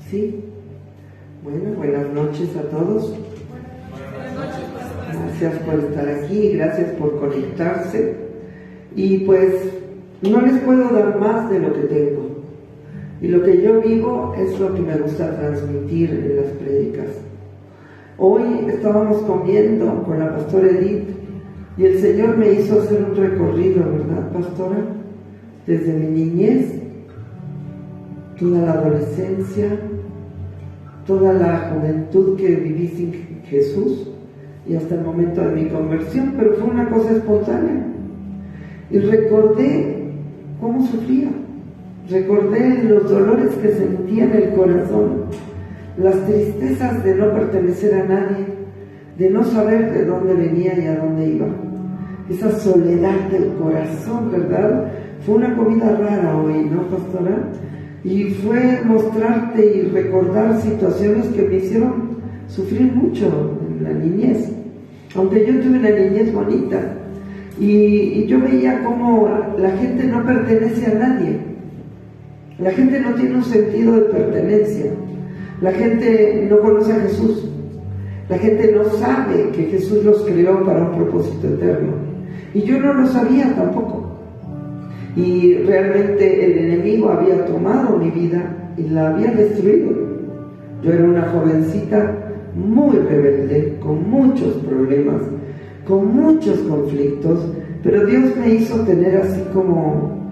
Sí. Bueno, buenas noches a todos. Gracias por estar aquí, gracias por conectarse. Y pues no les puedo dar más de lo que tengo. Y lo que yo vivo es lo que me gusta transmitir en las prédicas. Hoy estábamos comiendo con la pastora Edith y el Señor me hizo hacer un recorrido, ¿verdad, pastora? Desde mi niñez, toda la adolescencia, toda la juventud que viví sin Jesús y hasta el momento de mi conversión, pero fue una cosa espontánea. Y recordé cómo sufría, recordé los dolores que sentía en el corazón, las tristezas de no pertenecer a nadie, de no saber de dónde venía y a dónde iba, esa soledad del corazón, ¿verdad? Fue una comida rara hoy, ¿no, pastora? Y fue mostrarte y recordar situaciones que me hicieron sufrir mucho en la niñez, aunque yo tuve una niñez bonita. Y yo veía cómo la gente no pertenece a nadie, la gente no tiene un sentido de pertenencia, la gente no conoce a Jesús, la gente no sabe que Jesús los creó para un propósito eterno, y yo no lo sabía tampoco. Y realmente el enemigo había tomado mi vida y la había destruido. Yo era una jovencita muy rebelde, con muchos problemas, con muchos conflictos, pero Dios me hizo tener así como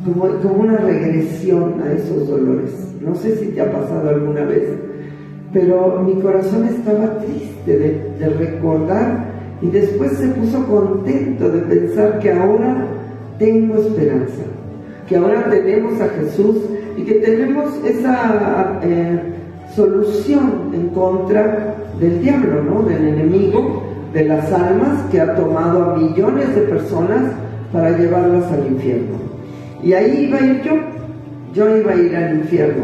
una regresión a esos dolores. No sé si te ha pasado alguna vez, pero mi corazón estaba triste de recordar, y después se puso contento de pensar que ahora tengo esperanza, que ahora tenemos a Jesús y que tenemos esa solución en contra del diablo, ¿no? Del enemigo de las almas, que ha tomado a millones de personas para llevarlas al infierno. Y ahí iba a ir yo iba a ir al infierno,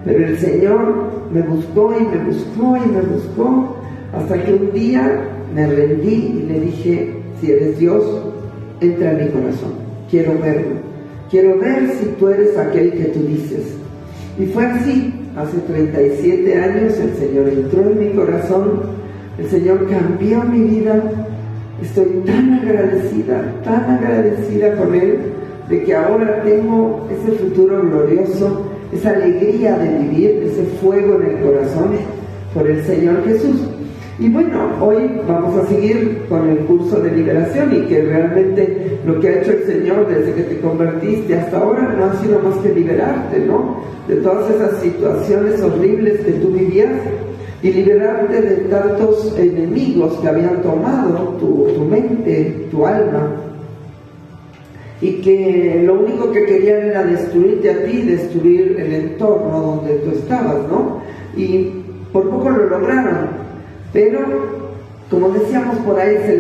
pero el Señor me buscó y me buscó y me buscó, hasta que un día me rendí y le dije: si eres Dios, entra en mi corazón, quiero verlo, quiero ver si tú eres aquel que tú dices. Y fue así. Hace 37 años el Señor entró en mi corazón, el Señor cambió mi vida. Estoy tan agradecida con Él, de que ahora tengo ese futuro glorioso, esa alegría de vivir, ese fuego en el corazón por el Señor Jesús. Y bueno, hoy vamos a seguir con el curso de liberación, y que realmente lo que ha hecho el Señor desde que te convertiste hasta ahora no ha sido más que liberarte, ¿no? De todas esas situaciones horribles que tú vivías, y liberarte de tantos enemigos que habían tomado tu mente, tu alma, y que lo único que querían era destruirte a ti, destruir el entorno donde tú estabas, ¿no? Y por poco lo lograron. Pero, como decíamos por ahí, se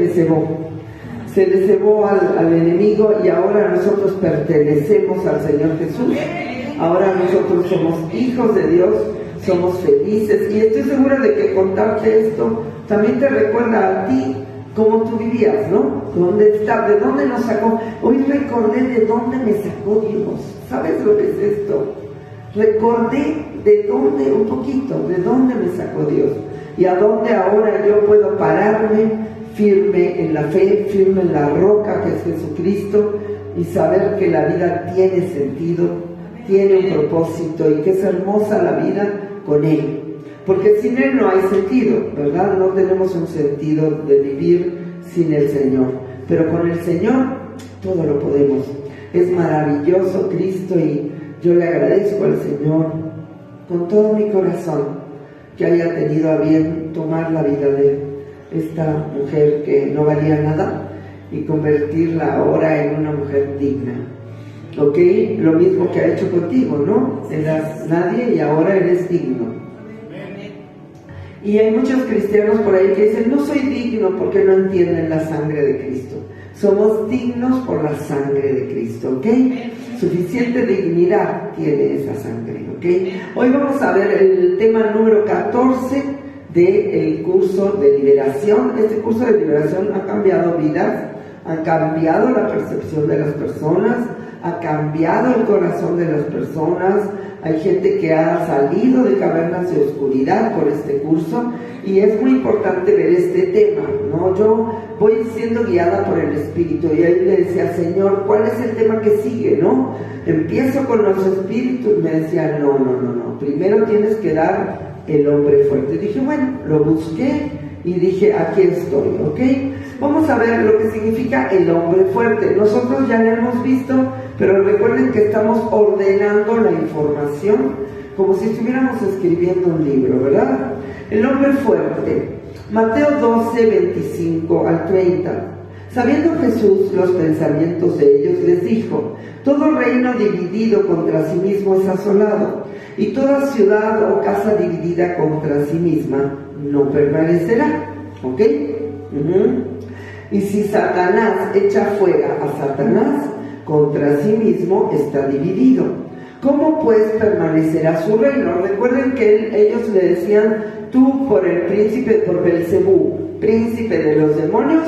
le cebó al enemigo, y ahora nosotros pertenecemos al Señor Jesús. Ahora nosotros somos hijos de Dios, somos felices, y estoy segura de que contarte esto también te recuerda a ti cómo tú vivías, ¿no? ¿Dónde está? ¿De dónde nos sacó? Hoy recordé de dónde me sacó Dios. ¿Sabes lo que es esto? Recordé de dónde, un poquito, de dónde me sacó Dios, y a dónde ahora yo puedo pararme firme en la fe, firme en la roca que es Jesucristo, y saber que la vida tiene sentido, tiene un propósito, y que es hermosa la vida con Él. Porque sin Él no hay sentido, ¿verdad? No tenemos un sentido de vivir sin el Señor. Pero con el Señor todo lo podemos. Es maravilloso Cristo, y yo le agradezco al Señor con todo mi corazón que haya tenido a bien tomar la vida de esta mujer que no valía nada y convertirla ahora en una mujer digna. ¿Ok? Lo mismo que ha hecho contigo, ¿no? Eras nadie y ahora eres digno. Y hay muchos cristianos por ahí que dicen: no soy digno, porque no entienden la sangre de Cristo. Somos dignos por la sangre de Cristo, ¿ok? Suficiente dignidad tiene esa sangre, ¿ok? Hoy vamos a ver el tema número 14 del curso de liberación. Este curso de liberación ha cambiado vidas, ha cambiado la percepción de las personas, ha cambiado el corazón de las personas. Hay gente que ha salido de cavernas de oscuridad por este curso y es muy importante ver este tema, ¿no? Yo voy siendo guiada por el Espíritu y ahí le decía, Señor, ¿cuál es el tema que sigue, no? Empiezo con los espíritus, me decía, no, primero tienes que dar el hombre fuerte. Dije, bueno, lo busqué y dije, aquí estoy, ¿ok? Vamos a ver lo que significa el hombre fuerte. Nosotros ya lo hemos visto, pero recuerden que estamos ordenando la información como si estuviéramos escribiendo un libro, ¿verdad? El hombre fuerte. Mateo 12, 25 al 30. Sabiendo Jesús los pensamientos de ellos, les dijo: todo reino dividido contra sí mismo es asolado, y toda ciudad o casa dividida contra sí misma no permanecerá. ¿Ok? Y si Satanás echa fuera a Satanás, contra sí mismo está dividido. ¿Cómo pues permanecerá su reino? Recuerden que ellos le decían: tú por el príncipe, por Belcebú, príncipe de los demonios,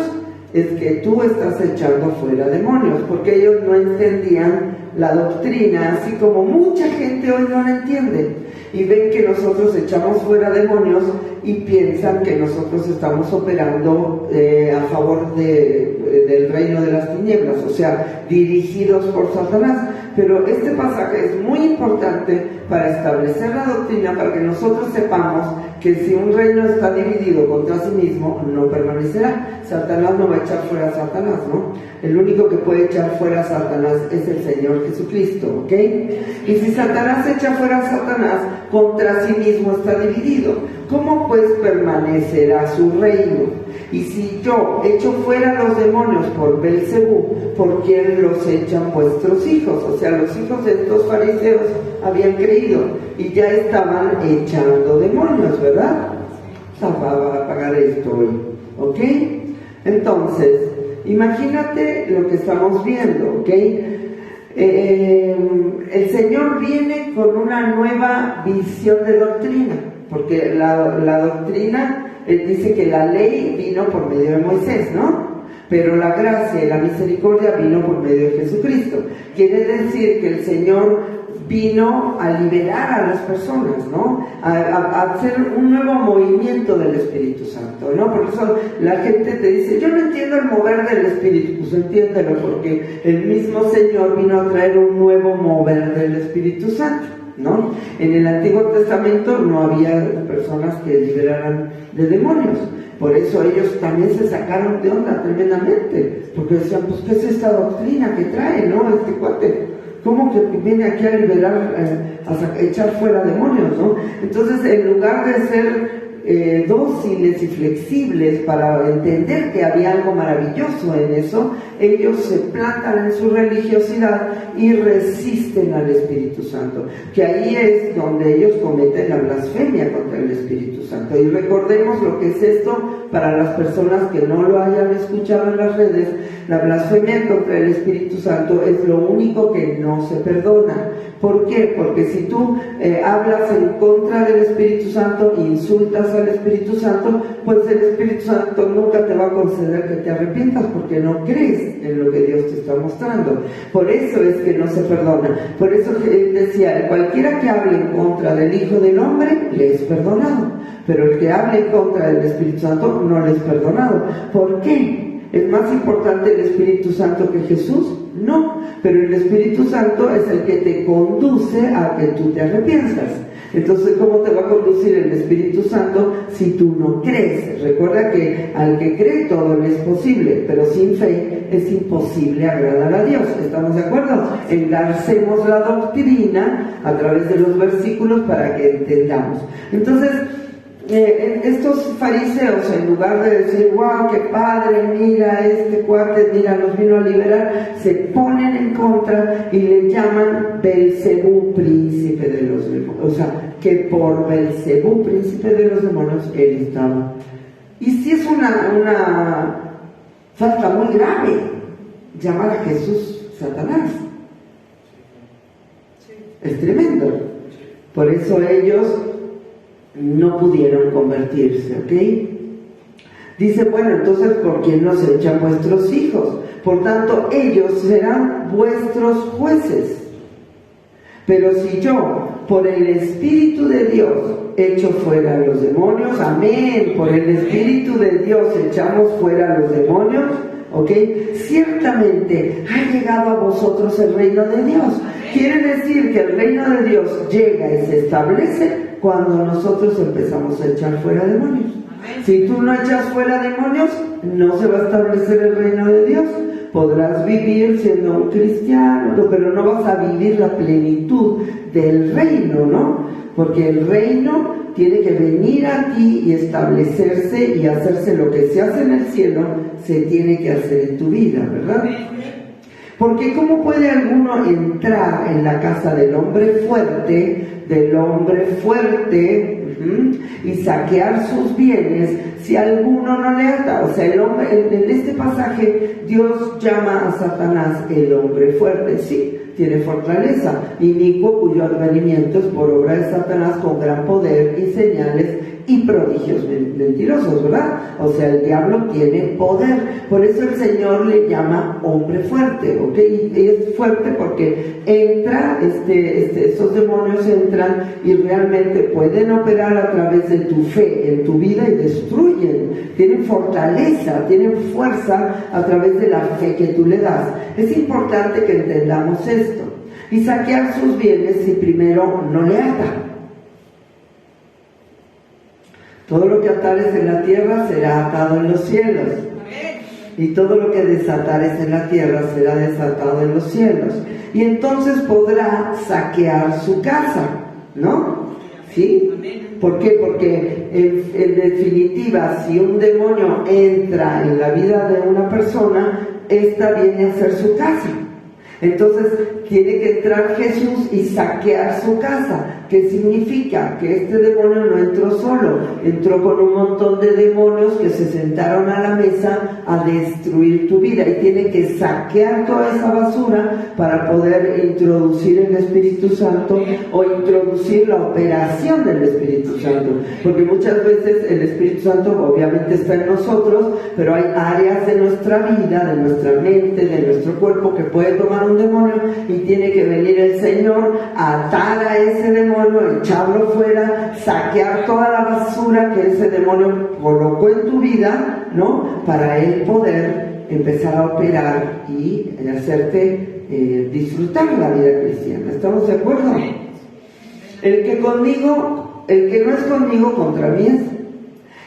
es que tú estás echando fuera demonios, porque ellos no entendían la doctrina, así como mucha gente hoy no la entiende, y ven que nosotros echamos fuera demonios y piensan que nosotros estamos operando a favor del reino de las tinieblas, o sea, dirigidos por Satanás. Pero este pasaje es muy importante para establecer la doctrina, para que nosotros sepamos que si un reino está dividido contra sí mismo, no permanecerá. Satanás no va a echar fuera a Satanás, ¿no? El único que puede echar fuera a Satanás es el Señor Jesucristo, ¿ok? Y si Satanás echa fuera a Satanás, contra sí mismo está dividido. ¿Cómo pues permanecerá su reino? Y si yo echo fuera los demonios por Belcebú, ¿por quién los echan vuestros hijos? O sea, los hijos de estos fariseos habían creído y ya estaban echando demonios, ¿verdad? O sea, va a pagar esto hoy, ¿ok? Entonces, imagínate lo que estamos viendo, ¿ok? El Señor viene con una nueva visión de doctrina, porque la doctrina, Él dice que la ley vino por medio de Moisés, ¿no? Pero la gracia y la misericordia vino por medio de Jesucristo. Quiere decir que el Señor vino a liberar a las personas, ¿no? A hacer un nuevo movimiento del Espíritu Santo, ¿no? Por eso la gente te dice: yo no entiendo el mover del Espíritu. Pues entiéndelo, porque el mismo Señor vino a traer un nuevo mover del Espíritu Santo, ¿no? En el Antiguo Testamento no había personas que liberaran de demonios. Por eso ellos también se sacaron de onda tremendamente, porque decían: pues ¿qué es esta doctrina que trae, no? Este cuate, ¿cómo que viene aquí a liberar, a echar fuera demonios, no? Entonces, en lugar de ser dóciles y flexibles para entender que había algo maravilloso en eso, ellos se plantan en su religiosidad y resisten al Espíritu Santo, que ahí es donde ellos cometen la blasfemia contra el Espíritu Santo. Y recordemos lo que es esto para las personas que no lo hayan escuchado en las redes. La blasfemia contra el Espíritu Santo es lo único que no se perdona. ¿Por qué? Porque si tú hablas en contra del Espíritu Santo, insultas al Espíritu Santo, pues el Espíritu Santo nunca te va a conceder que te arrepientas, porque no crees en lo que Dios te está mostrando. Por eso es que no se perdona. Por eso él decía: cualquiera que hable en contra del Hijo del Hombre, le es perdonado, pero el que hable en contra del Espíritu Santo, no le es perdonado. ¿Por qué? ¿Es más importante el Espíritu Santo que Jesús? No, pero el Espíritu Santo es el que te conduce a que tú te arrepientas. Entonces, ¿cómo te va a conducir el Espíritu Santo si tú no crees? Recuerda que al que cree todo le es posible, pero sin fe es imposible agradar a Dios. ¿Estamos de acuerdo? Engarcemos la doctrina a través de los versículos para que entendamos. Entonces, estos fariseos, en lugar de decir: wow, qué padre, mira, este cuate, mira, nos vino a liberar, se ponen en contra y le llaman Belcebú, príncipe de los demonios. O sea, que por Belcebú, príncipe de los demonios, él estaba. Y sí es una falta muy grave llamar a Jesús Satanás. Es tremendo. Por eso ellos no pudieron convertirse, ¿ok? Dice, bueno, entonces, ¿por quién nos echan vuestros hijos? Por tanto, ellos serán vuestros jueces. Pero si yo, por el Espíritu de Dios, echo fuera a los demonios, amén, por el Espíritu de Dios echamos fuera a los demonios, ¿ok? Ciertamente ha llegado a vosotros el reino de Dios. Quiere decir que el reino de Dios llega y se establece cuando nosotros empezamos a echar fuera demonios. Si tú no echas fuera demonios, no se va a establecer el reino de Dios. Podrás vivir siendo un cristiano, pero no vas a vivir la plenitud del reino, ¿no? Porque el reino tiene que venir a ti y establecerse y hacerse lo que se hace en el cielo, se tiene que hacer en tu vida, ¿verdad? Porque ¿cómo puede alguno entrar en la casa del hombre fuerte, y saquear sus bienes si alguno no le ata? O sea, el hombre, en este pasaje Dios llama a Satanás el hombre fuerte, sí, tiene fortaleza, inicuo cuyo advenimiento es por obra de Satanás con gran poder y señales y prodigios mentirosos, ¿verdad? O sea, el diablo tiene poder, por eso el Señor le llama hombre fuerte, ¿ok? Y es fuerte porque entra, estos demonios entran y realmente pueden operar a través de tu fe en tu vida y destruyen, tienen fortaleza, tienen fuerza a través de la fe que tú le das. Es importante que entendamos esto y saquear sus bienes si primero no le ata. Todo lo que atares en la tierra será atado en los cielos. Y todo lo que desatares en la tierra será desatado en los cielos. Y entonces podrá saquear su casa, ¿no? ¿Sí? ¿Por qué? Porque en definitiva, si un demonio entra en la vida de una persona, esta viene a ser su casa. Entonces tiene que entrar Jesús y saquear su casa. ¿Qué significa? Que este demonio no entró solo, entró con un montón de demonios que se sentaron a la mesa a destruir tu vida, y tiene que saquear toda esa basura para poder introducir el Espíritu Santo o introducir la operación del Espíritu Santo, porque muchas veces el Espíritu Santo obviamente está en nosotros, pero hay áreas de nuestra vida, de nuestra mente, de nuestro cuerpo que puede tomar un demonio, y tiene que venir el Señor a atar a ese demonio, echarlo fuera, saquear toda la basura que ese demonio colocó en tu vida, ¿no? Para él poder empezar a operar y hacerte disfrutar la vida cristiana. ¿Estamos de acuerdo? El que no es conmigo, contra mí es.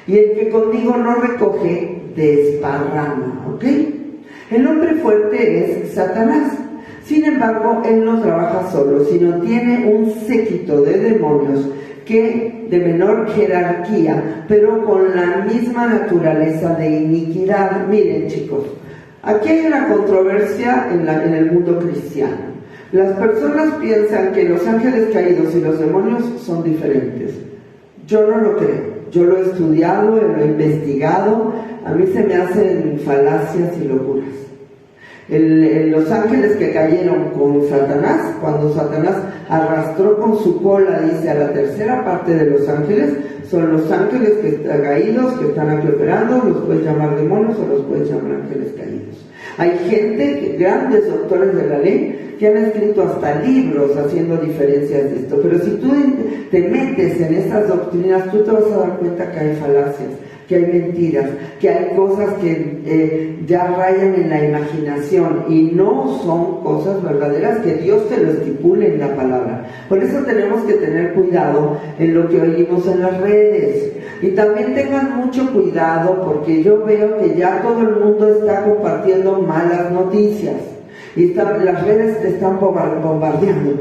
Y el que conmigo no recoge, desparrama, ¿ok? El hombre fuerte es Satanás. Sin embargo, él no trabaja solo, sino tiene un séquito de demonios que de menor jerarquía, pero con la misma naturaleza de iniquidad. Miren, chicos, aquí hay una controversia en el mundo cristiano. Las personas piensan que los ángeles caídos y los demonios son diferentes. Yo no lo creo. Yo lo he estudiado, lo he investigado. A mí se me hacen falacias y locuras. Los ángeles que cayeron con Satanás, cuando Satanás arrastró con su cola, dice, a la tercera parte de los ángeles, son los ángeles que están caídos, que están aquí operando. Los puedes llamar demonios o los puedes llamar ángeles caídos. Hay gente, grandes doctores de la ley, que han escrito hasta libros haciendo diferencias de esto, pero si tú te metes en esas doctrinas, tú te vas a dar cuenta que hay falacias, que hay mentiras, que hay cosas que ya rayan en la imaginación y no son cosas verdaderas que Dios te lo estipule en la palabra. Por eso tenemos que tener cuidado en lo que oímos en las redes. Y también tengan mucho cuidado, porque yo veo que ya todo el mundo está compartiendo malas noticias. Y las redes te están bombardeando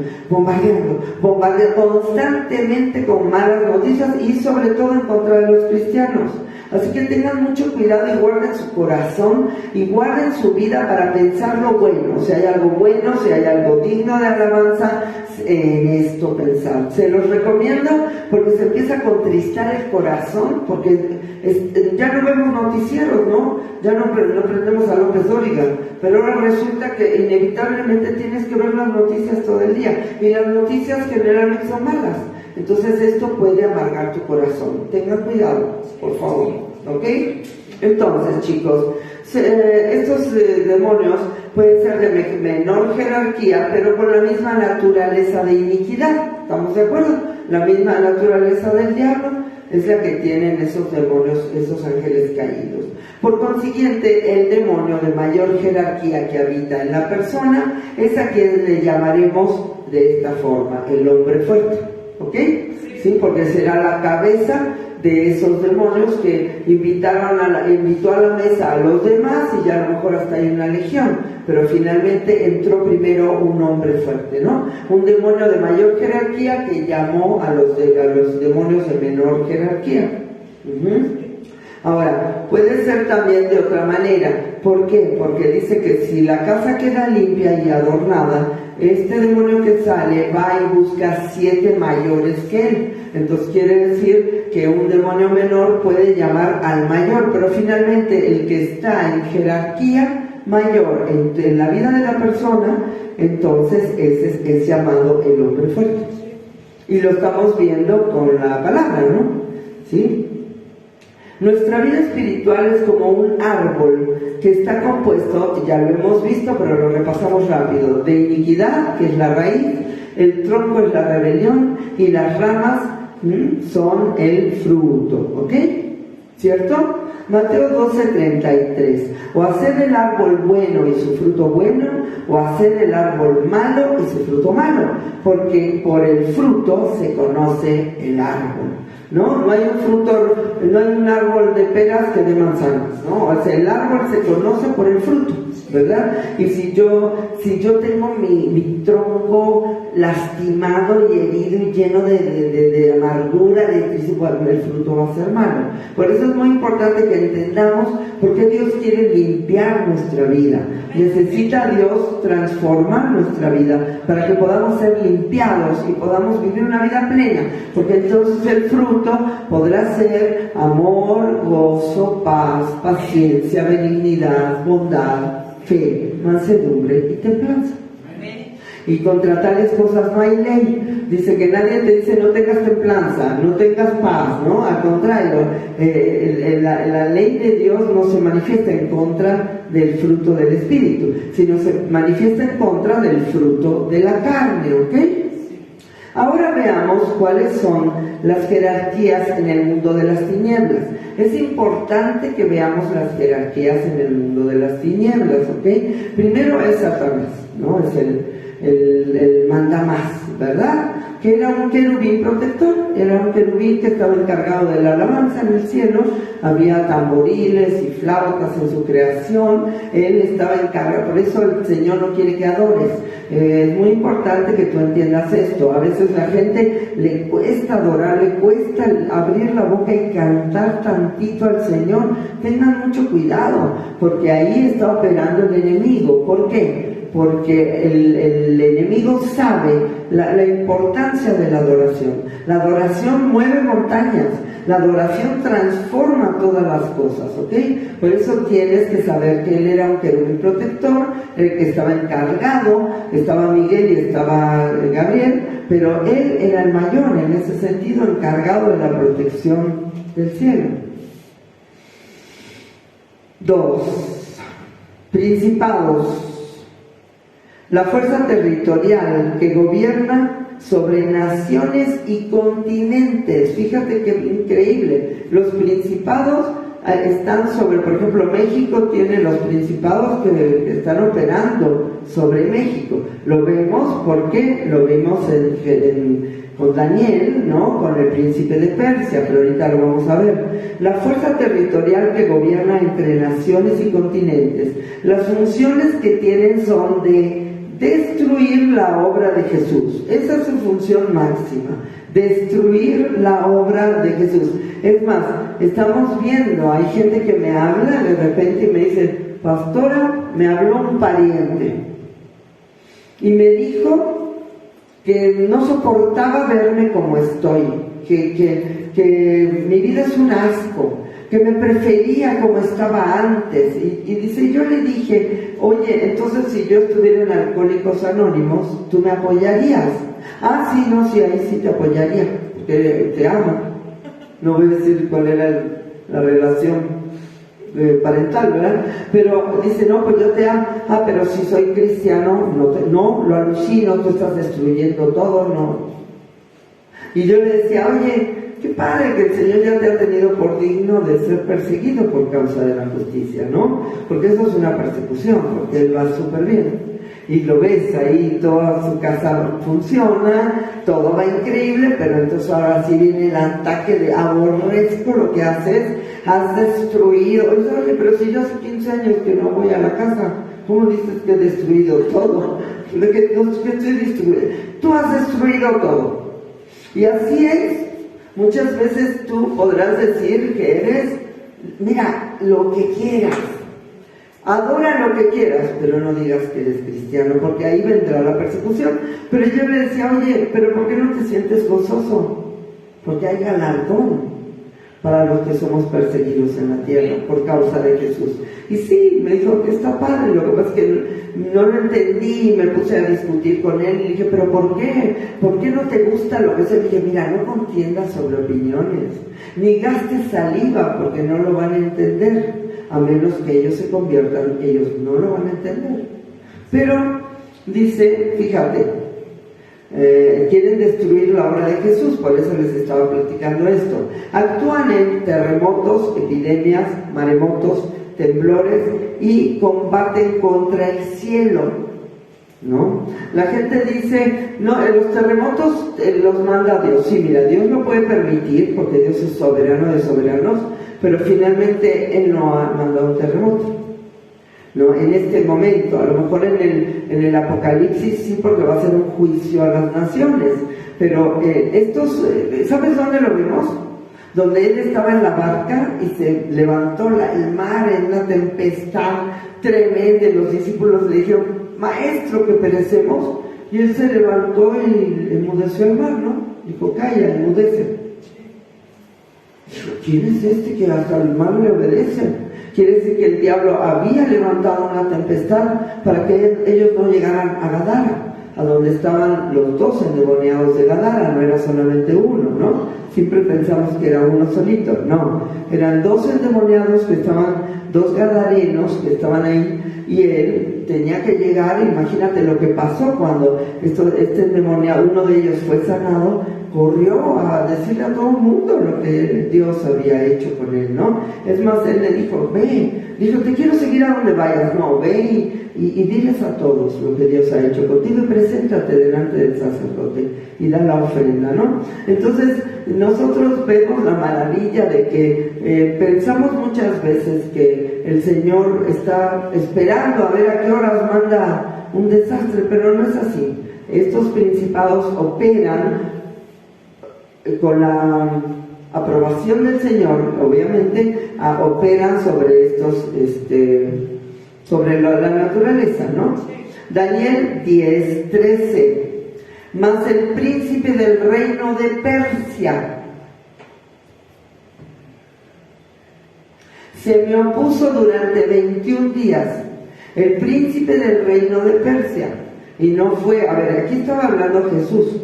constantemente con malas noticias, y sobre todo en contra de los cristianos. Así que tengan mucho cuidado y guarden su corazón y guarden su vida para pensar lo bueno. Si hay algo bueno, si hay algo digno de alabanza, en esto pensar. Se los recomiendo porque se empieza a contristar el corazón, porque ya no vemos noticieros, ¿no? Ya no prendemos a López Dóriga, pero ahora resulta que inevitablemente tienes que ver las noticias todo el día, y las noticias generalmente son malas. Entonces esto puede amargar tu corazón. Tengan cuidado, por favor, ¿ok? Entonces, chicos, estos demonios pueden ser de menor jerarquía, pero con la misma naturaleza de iniquidad. ¿Estamos de acuerdo? La misma naturaleza del diablo es la que tienen esos demonios, esos ángeles caídos. Por consiguiente, el demonio de mayor jerarquía que habita en la persona es a quien le llamaremos de esta forma, el hombre fuerte. ¿Ok? Sí, porque será la cabeza de esos demonios que invitó a la mesa a los demás, y ya a lo mejor hasta hay una legión, pero finalmente entró primero un hombre fuerte, ¿no? Un demonio de mayor jerarquía que llamó a los demonios de menor jerarquía. Ahora, puede ser también de otra manera. ¿Por qué? Porque dice que si la casa queda limpia y adornada, este demonio que sale va y busca 7 mayores que él. Entonces quiere decir que un demonio menor puede llamar al mayor, pero finalmente el que está en jerarquía mayor en la vida de la persona, entonces ese es llamado el hombre fuerte. Y lo estamos viendo con la palabra, ¿no? ¿Sí? Nuestra vida espiritual es como un árbol que está compuesto, ya lo hemos visto, pero lo repasamos rápido, de iniquidad, que es la raíz, el tronco es la rebelión y las ramas son el fruto, ¿ok? ¿Cierto? Mateo 12:33. O haced el árbol bueno y su fruto bueno, o haced el árbol malo y su fruto malo, porque por el fruto se conoce el árbol. No hay un árbol de peras que de manzanas, ¿no? O sea, el árbol se conoce por el fruto, ¿verdad? Y si yo tengo mi tronco lastimado y herido y lleno de amargura, de tristeza, bueno, el fruto va a ser malo. Por eso es muy importante que entendamos por qué Dios quiere limpiar nuestra vida. Necesita Dios transformar nuestra vida para que podamos ser limpiados y podamos vivir una vida plena, porque entonces el fruto podrá ser amor, gozo, paz, paciencia, benignidad, bondad, fe, mansedumbre y templanza. Y contra tales cosas no hay ley. Dice que nadie te dice no tengas templanza, no tengas paz, ¿no? Al contrario, la ley de Dios no se manifiesta en contra del fruto del Espíritu, sino se manifiesta en contra del fruto de la carne, ¿ok? Ahora veamos cuáles son las jerarquías en el mundo de las tinieblas. Es importante que veamos las jerarquías en el mundo de las tinieblas, ¿ok? Primero es Satanás, ¿no? Es el mandamás, ¿verdad? Que era un querubín protector, era un querubín que estaba encargado de la alabanza en el cielo. Había tamboriles y flautas en su creación, él estaba encargado, por eso el Señor no quiere que adores. Es muy importante que tú entiendas esto. A veces la gente le cuesta adorar, le cuesta abrir la boca y cantar tantito al Señor. Tengan mucho cuidado, porque ahí está operando el enemigo. ¿Por qué? Porque el enemigo sabe la importancia de la adoración. La adoración mueve montañas, la adoración transforma todas las cosas, ¿ok? Por eso tienes que saber que él era un querubín protector, el que estaba encargado, estaba Miguel y estaba Gabriel, pero él era el mayor en ese sentido, encargado de la protección del cielo. 2. Principados. La fuerza territorial que gobierna sobre naciones y continentes. Fíjate qué increíble. Los principados están sobre, por ejemplo, México tiene los principados que están operando sobre México. Lo vemos porque lo vimos con Daniel, ¿no? Con el príncipe de Persia, pero ahorita lo vamos a ver. La fuerza territorial que gobierna entre naciones y continentes. Las funciones que tienen son de destruir la obra de Jesús. Esa es su función máxima, destruir la obra de Jesús. Es más, estamos viendo, hay gente que me habla de repente y me dice, pastora, me habló un pariente y me dijo que no soportaba verme como estoy, que mi vida es un asco, que me prefería como estaba antes. Y dice, yo le dije, oye, entonces si yo estuviera en Alcohólicos Anónimos, ¿tú me apoyarías? Ah, sí, no, sí, ahí sí te apoyaría, porque te amo. No voy a decir cuál era la relación. parental, ¿verdad? Pero dice, no, pues yo te amo. Ah, pero si soy cristiano, no, lo alucino, tú estás destruyendo todo, no. Y yo le decía, oye, qué padre que el Señor ya te ha tenido por digno de ser perseguido por causa de la justicia, ¿no? Porque eso es una persecución, porque Él va súper bien. Y lo ves ahí, toda su casa funciona, todo va increíble, pero entonces ahora sí viene el ataque de aborrezco lo que haces, has destruido. Oye, pero si yo hace 15 años que no voy a la casa, ¿cómo dices que he destruido todo? ¿Qué estoy destruyendo? Tú has destruido todo. Y así es. Muchas veces tú podrás decir que eres, mira, lo que quieras. Adora lo que quieras, pero no digas que eres cristiano, porque ahí vendrá la persecución. Pero yo le decía, oye, pero ¿por qué no te sientes gozoso? Porque hay galardón para los que somos perseguidos en la tierra por causa de Jesús. Y sí, me dijo que está padre, lo que pasa es que no lo entendí y me puse a discutir con él y dije, pero ¿por qué? ¿Por qué no te gusta lo que se? Dije, mira, no contiendas sobre opiniones, ni gastes saliva porque no lo van a entender. A menos que ellos se conviertan, ellos no lo van a entender. Pero dice, fíjate, quieren destruir la obra de Jesús, por eso les estaba platicando esto. Actúan en terremotos, epidemias, maremotos, temblores y combaten contra el cielo, ¿no? La gente dice, no, los terremotos los manda Dios. Sí, mira, Dios lo puede permitir porque Dios es soberano de soberanos, pero finalmente Él no ha mandado un terremoto, ¿no? En este momento, a lo mejor en el Apocalipsis sí, porque va a ser un juicio a las naciones, pero ¿sabes dónde lo vimos? Donde Él estaba en la barca y se levantó el mar en una tempestad tremenda, y los discípulos le dijeron, maestro, que perecemos, y Él se levantó y enmudeció el mar, ¿no? Dijo, calla, enmudece. ¿Quién es este que hasta el mar le obedece? Quiere decir que el diablo había levantado una tempestad para que ellos no llegaran a Gadara, a donde estaban los 2 endemoniados de Gadara, no era solamente uno, ¿no? Siempre pensamos que era uno solito, no, eran 2 endemoniados que estaban, 2 gadarenos que estaban ahí, y él tenía que llegar. Imagínate lo que pasó cuando este endemoniado, uno de ellos fue sanado, corrió a decirle a todo el mundo lo que Dios había hecho con él, ¿no? Es más, él le dijo, ve, dijo, te quiero seguir a donde vayas, no, ve y diles a todos lo que Dios ha hecho contigo y preséntate delante del sacerdote y da la ofrenda, ¿no? Entonces, nosotros vemos la maravilla de que pensamos muchas veces que el Señor está esperando a ver a qué horas manda un desastre, pero no es así. Estos principados operan con la aprobación del Señor, obviamente, operan sobre estos, sobre la naturaleza, ¿no? Daniel 10:13. Mas el príncipe del reino de Persia se me opuso durante 21 días. El príncipe del reino de Persia. Y no fue, a ver, aquí estaba hablando Jesús.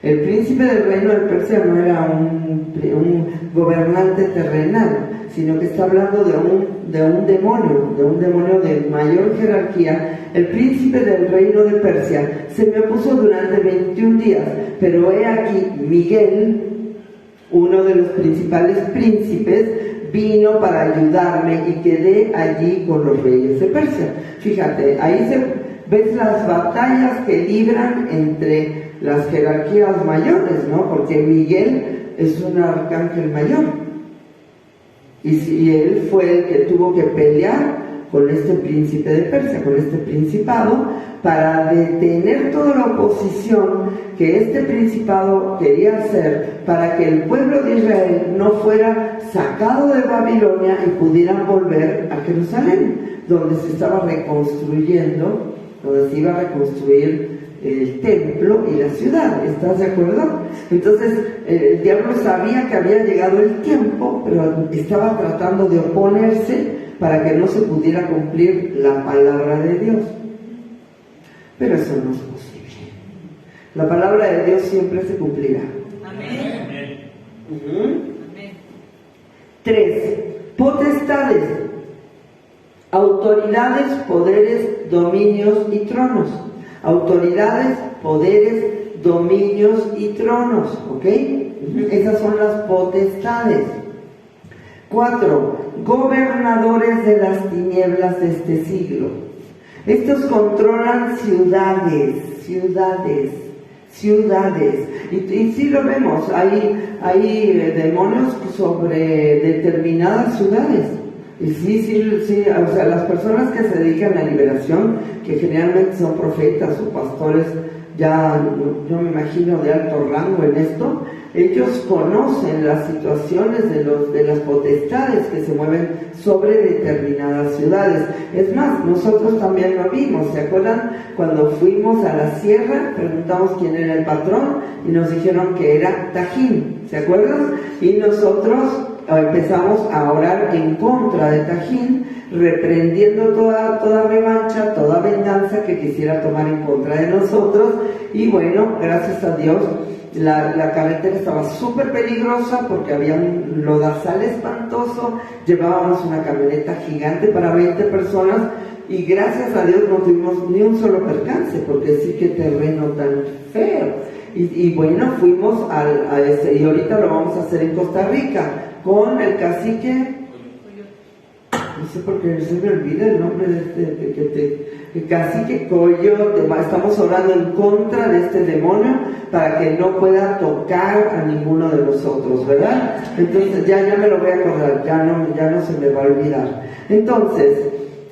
El príncipe del reino de Persia no era un gobernante terrenal, sino que está hablando de un demonio de mayor jerarquía. El príncipe del reino de Persia se me opuso durante 21 días, pero he aquí Miguel, uno de los principales príncipes, vino para ayudarme y quedé allí con los reyes de Persia. Fíjate, ahí ves las batallas que libran entre las jerarquías mayores, ¿no? Porque Miguel es un arcángel mayor. Y él fue el que tuvo que pelear con este príncipe de Persia, con este principado, para detener toda la oposición que este principado quería hacer para que el pueblo de Israel no fuera sacado de Babilonia y pudieran volver a Jerusalén, donde se estaba reconstruyendo, donde se iba a reconstruir el templo y la ciudad. ¿Estás de acuerdo? Entonces el diablo sabía que había llegado el tiempo, pero estaba tratando de oponerse para que no se pudiera cumplir la palabra de Dios. Pero eso no es posible. La palabra de Dios siempre se cumplirá. Amén. 3. Potestades. autoridades, poderes, dominios y tronos. Autoridades, poderes, dominios y tronos, ¿ok? Esas son las potestades. 4. Gobernadores de las tinieblas de este siglo. Estos controlan ciudades. Y sí lo vemos, hay demonios sobre determinadas ciudades. Y sí, o sea, las personas que se dedican a liberación, que generalmente son profetas o pastores, ya yo me imagino de alto rango en esto, ellos conocen las situaciones de las potestades que se mueven sobre determinadas ciudades. Es más, nosotros también lo vimos, ¿se acuerdan? Cuando fuimos a la sierra, preguntamos quién era el patrón y nos dijeron que era Tajín, ¿se acuerdan? Y nosotros empezamos a orar en contra de Tajín, reprendiendo toda revancha, toda venganza que quisiera tomar en contra de nosotros. Y bueno, gracias a Dios, la carretera estaba súper peligrosa porque había un lodazal espantoso, llevábamos una camioneta gigante para 20 personas y gracias a Dios no tuvimos ni un solo percance, porque sí que terreno tan feo. Y bueno, fuimos a ese, y ahorita lo vamos a hacer en Costa Rica con el cacique, no sé por qué se me olvida el nombre de el cacique Coyote. Estamos orando en contra de este demonio para que no pueda tocar a ninguno de nosotros, ¿verdad? Entonces ya me lo voy a acordar, ya no se me va a olvidar. Entonces,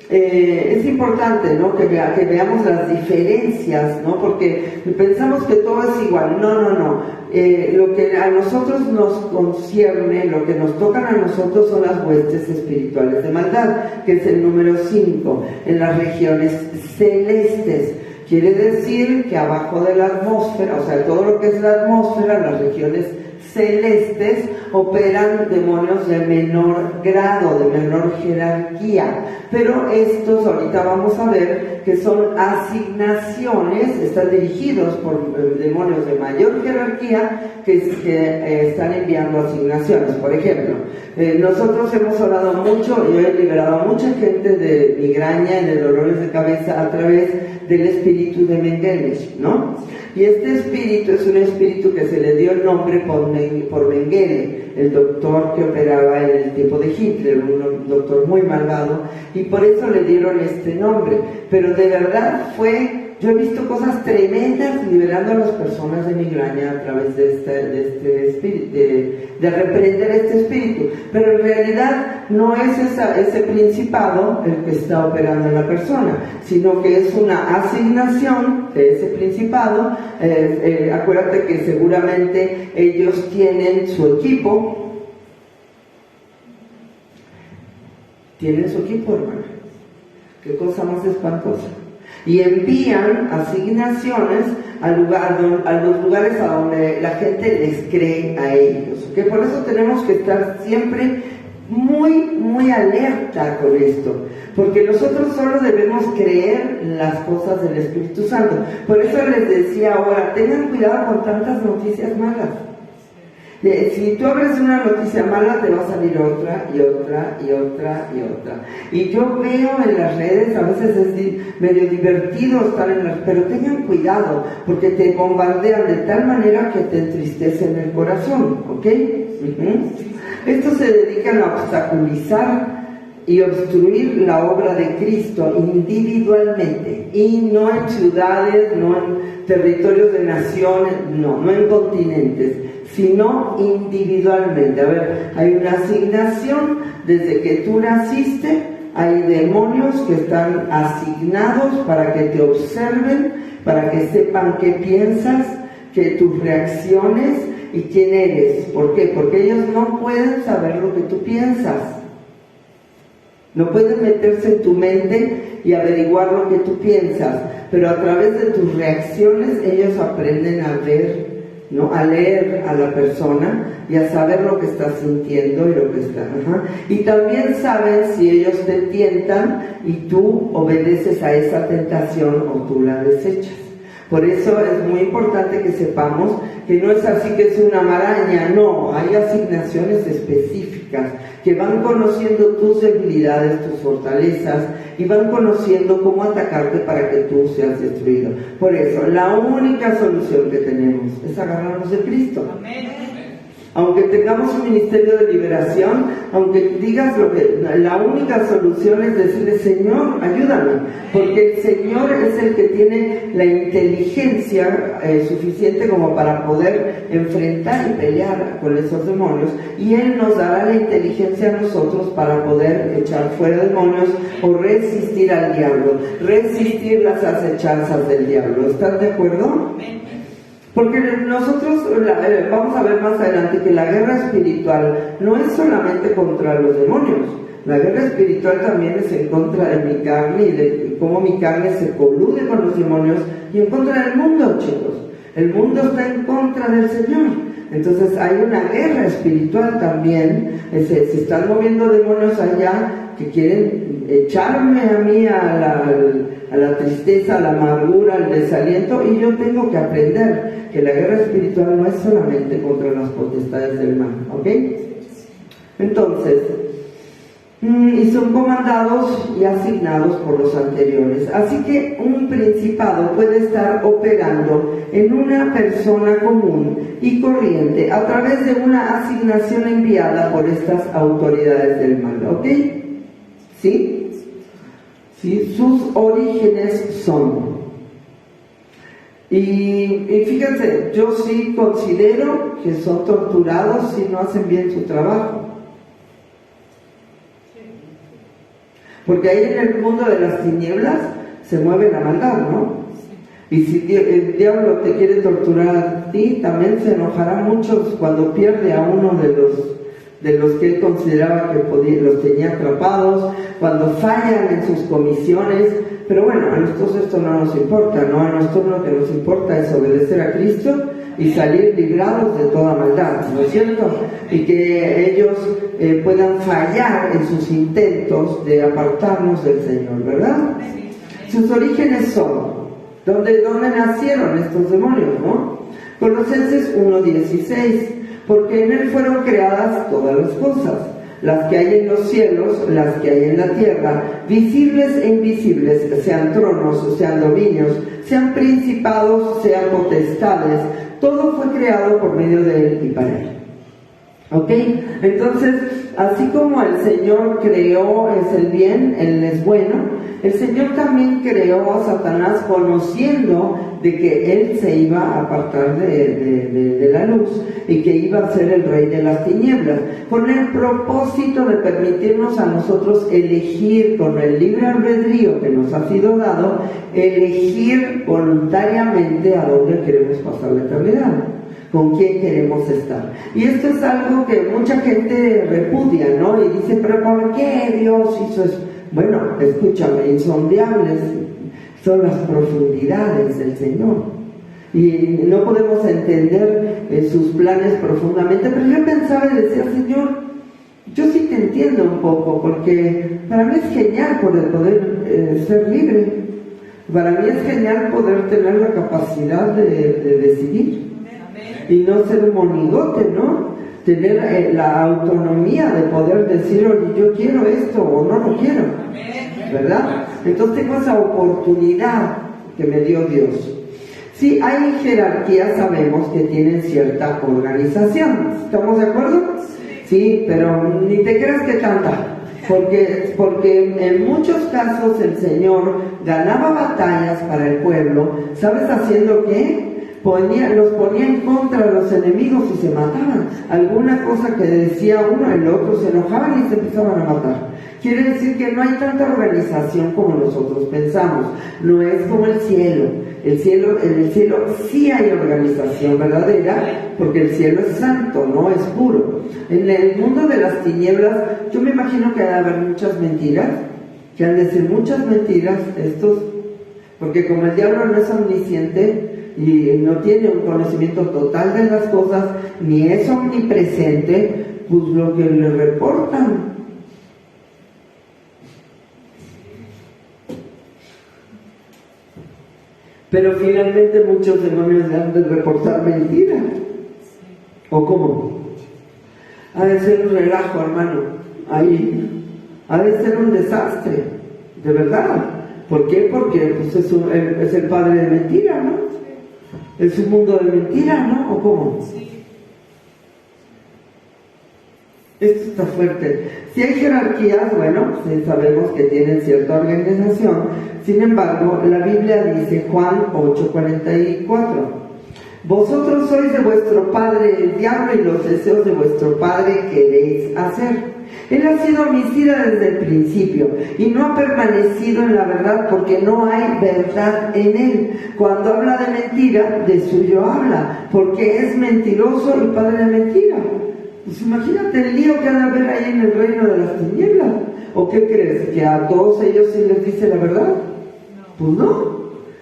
es importante, ¿no? que veamos las diferencias, ¿no? Porque pensamos que todo es igual. No. Lo que a nosotros nos concierne, lo que nos tocan a nosotros son las huestes espirituales de maldad, que es el número 5, en las regiones celestes. Quiere decir que abajo de la atmósfera, o sea, todo lo que es la atmósfera, las regiones celestes, operan demonios de menor grado, de menor jerarquía, pero estos ahorita vamos a ver que son asignaciones, están dirigidos por demonios de mayor jerarquía que están enviando asignaciones. Por ejemplo, nosotros hemos orado mucho y he liberado a mucha gente de migraña y de dolores de cabeza a través del espíritu de Mengele, ¿no? Y este espíritu es un espíritu que se le dio el nombre por Mengele, el doctor que operaba en el tiempo de Hitler, un doctor muy malvado, y por eso le dieron este nombre. Pero de verdad yo he visto cosas tremendas liberando a las personas de migraña a través de este espíritu, de reprender este espíritu. Pero en realidad no es ese principado el que está operando en la persona, sino que es una asignación de ese principado. Acuérdate que seguramente ellos tienen su equipo. Tienen su equipo, hermano. Qué cosa más espantosa. Y envían asignaciones a los lugares a donde la gente les cree a ellos. ¿Okay? Por eso tenemos que estar siempre muy alerta con esto, porque nosotros solo debemos creer en las cosas del Espíritu Santo. Por eso les decía ahora, tengan cuidado con tantas noticias malas. Si tú abres una noticia mala, te va a salir otra. Y yo veo en las redes, a veces es medio divertido estar en las, pero tengan cuidado, porque te bombardean de tal manera que te entristecen el corazón, ¿ok? Estos se dedican a obstaculizar y obstruir la obra de Cristo individualmente, y no en ciudades, no en territorios de naciones, no en continentes, sino individualmente. A ver, hay una asignación desde que tú naciste, hay demonios que están asignados para que te observen, para que sepan qué piensas, que tus reacciones y quién eres. ¿Por qué? Porque ellos no pueden saber lo que tú piensas. No pueden meterse en tu mente y averiguar lo que tú piensas, pero a través de tus reacciones ellos aprenden a ver, ¿no? A leer a la persona y a saber lo que está sintiendo y lo que está. Y también saben si ellos te tientan y tú obedeces a esa tentación o tú la desechas. Por eso es muy importante que sepamos que no es así que es una maraña, no, hay asignaciones específicas que van conociendo tus debilidades, tus fortalezas y van conociendo cómo atacarte para que tú seas destruido. Por eso, la única solución que tenemos es agarrarnos de Cristo. Amén. Aunque tengamos un ministerio de liberación, aunque digas la única solución es decirle, Señor, ayúdame, porque el Señor es el que tiene la inteligencia suficiente como para poder enfrentar y pelear con esos demonios, y Él nos dará la inteligencia a nosotros para poder echar fuera demonios o resistir al diablo, resistir las acechanzas del diablo. ¿Estás de acuerdo? Porque nosotros vamos a ver más adelante que la guerra espiritual no es solamente contra los demonios. La guerra espiritual también es en contra de mi carne y de cómo mi carne se colude con los demonios y en contra del mundo, chicos. El mundo está en contra del Señor. Entonces hay una guerra espiritual también. Se están moviendo demonios allá que quieren echarme a mí a la tristeza, a la amargura, al desaliento, y yo tengo que aprender que la guerra espiritual no es solamente contra las potestades del mal, ¿ok? Entonces, y son comandados y asignados por los anteriores. Así que un principado puede estar operando en una persona común y corriente a través de una asignación enviada por estas autoridades del mal, ¿ok? ¿Sí? ¿Sí? Sus orígenes son. Y fíjense, yo sí considero que son torturados si no hacen bien su trabajo. Porque ahí en el mundo de las tinieblas se mueve la maldad, ¿no? Y si el diablo te quiere torturar a ti, también se enojará mucho cuando pierde a uno de los que él consideraba que los tenía atrapados, cuando fallan en sus comisiones. Pero bueno, a nosotros esto no nos importa, ¿no? A nosotros lo que nos importa es obedecer a Cristo y salir librados de toda maldad, ¿no es cierto? Y que ellos puedan fallar en sus intentos de apartarnos del Señor, ¿verdad? Sus orígenes son, ¿dónde nacieron estos demonios, no? Colosenses 1:16, porque en Él fueron creadas todas las cosas, las que hay en los cielos, las que hay en la tierra, visibles e invisibles, sean tronos, sean dominios, sean principados, sean potestades, todo fue creado por medio de Él y para Él. ¿Ok? Entonces, así como el Señor creó es el bien, Él es bueno, el Señor también creó a Satanás conociendo de que Él se iba a apartar de la luz y que iba a ser el rey de las tinieblas, con el propósito de permitirnos a nosotros elegir con el libre albedrío que nos ha sido dado, elegir voluntariamente a dónde queremos pasar la eternidad, con quién queremos estar. Y esto es algo que mucha gente repudia, ¿no? Y dice, pero ¿por qué Dios hizo eso? Bueno, escúchame, insondables son las profundidades del Señor. Y no podemos entender sus planes profundamente, pero yo pensaba y decía, Señor, yo sí te entiendo un poco, porque para mí es genial poder ser libre. Para mí es genial poder tener la capacidad de decidir. Y no ser un monigote, ¿no? Tener la autonomía de poder decir, oye, yo quiero esto o no lo quiero, ¿verdad? Entonces tengo esa oportunidad que me dio Dios. Sí, hay jerarquías, sabemos que tienen cierta organización, ¿estamos de acuerdo? Sí, pero ni te creas que tanta, porque en muchos casos el Señor ganaba batallas para el pueblo, ¿sabes haciendo qué? Los ponía en contra de los enemigos y se mataban. Alguna cosa que decía uno, el otro se enojaban y se empezaban a matar. Quiere decir que no hay tanta organización como nosotros pensamos. No es como el cielo. En el cielo sí hay organización verdadera, porque el cielo es santo, no es puro. En el mundo de las tinieblas, yo me imagino que ha de haber muchas mentiras, que han de ser muchas mentiras porque como el diablo no es omnisciente, y no tiene un conocimiento total de las cosas, ni es omnipresente, pues lo que le reportan. Pero finalmente muchos demonios le han de reportar mentira. ¿O cómo? Ha de ser un relajo, hermano. Ahí. Ha de ser un desastre. De verdad. ¿Por qué? Porque pues, es el padre de mentira, ¿no? Es un mundo de mentira, ¿no? ¿O cómo? Esto está fuerte. Si hay jerarquías, bueno, pues sabemos que tienen cierta organización. Sin embargo, la Biblia dice, Juan 8:44, vosotros sois de vuestro padre el diablo y los deseos de vuestro padre queréis hacer. Él ha sido homicida desde el principio y no ha permanecido en la verdad porque no hay verdad en él. Cuando habla de mentira, de suyo habla, porque es mentiroso y padre de mentira. Pues imagínate el lío que ha de haber ahí en el reino de las tinieblas. ¿O qué crees? ¿Que a todos ellos sí les dice la verdad? Pues no.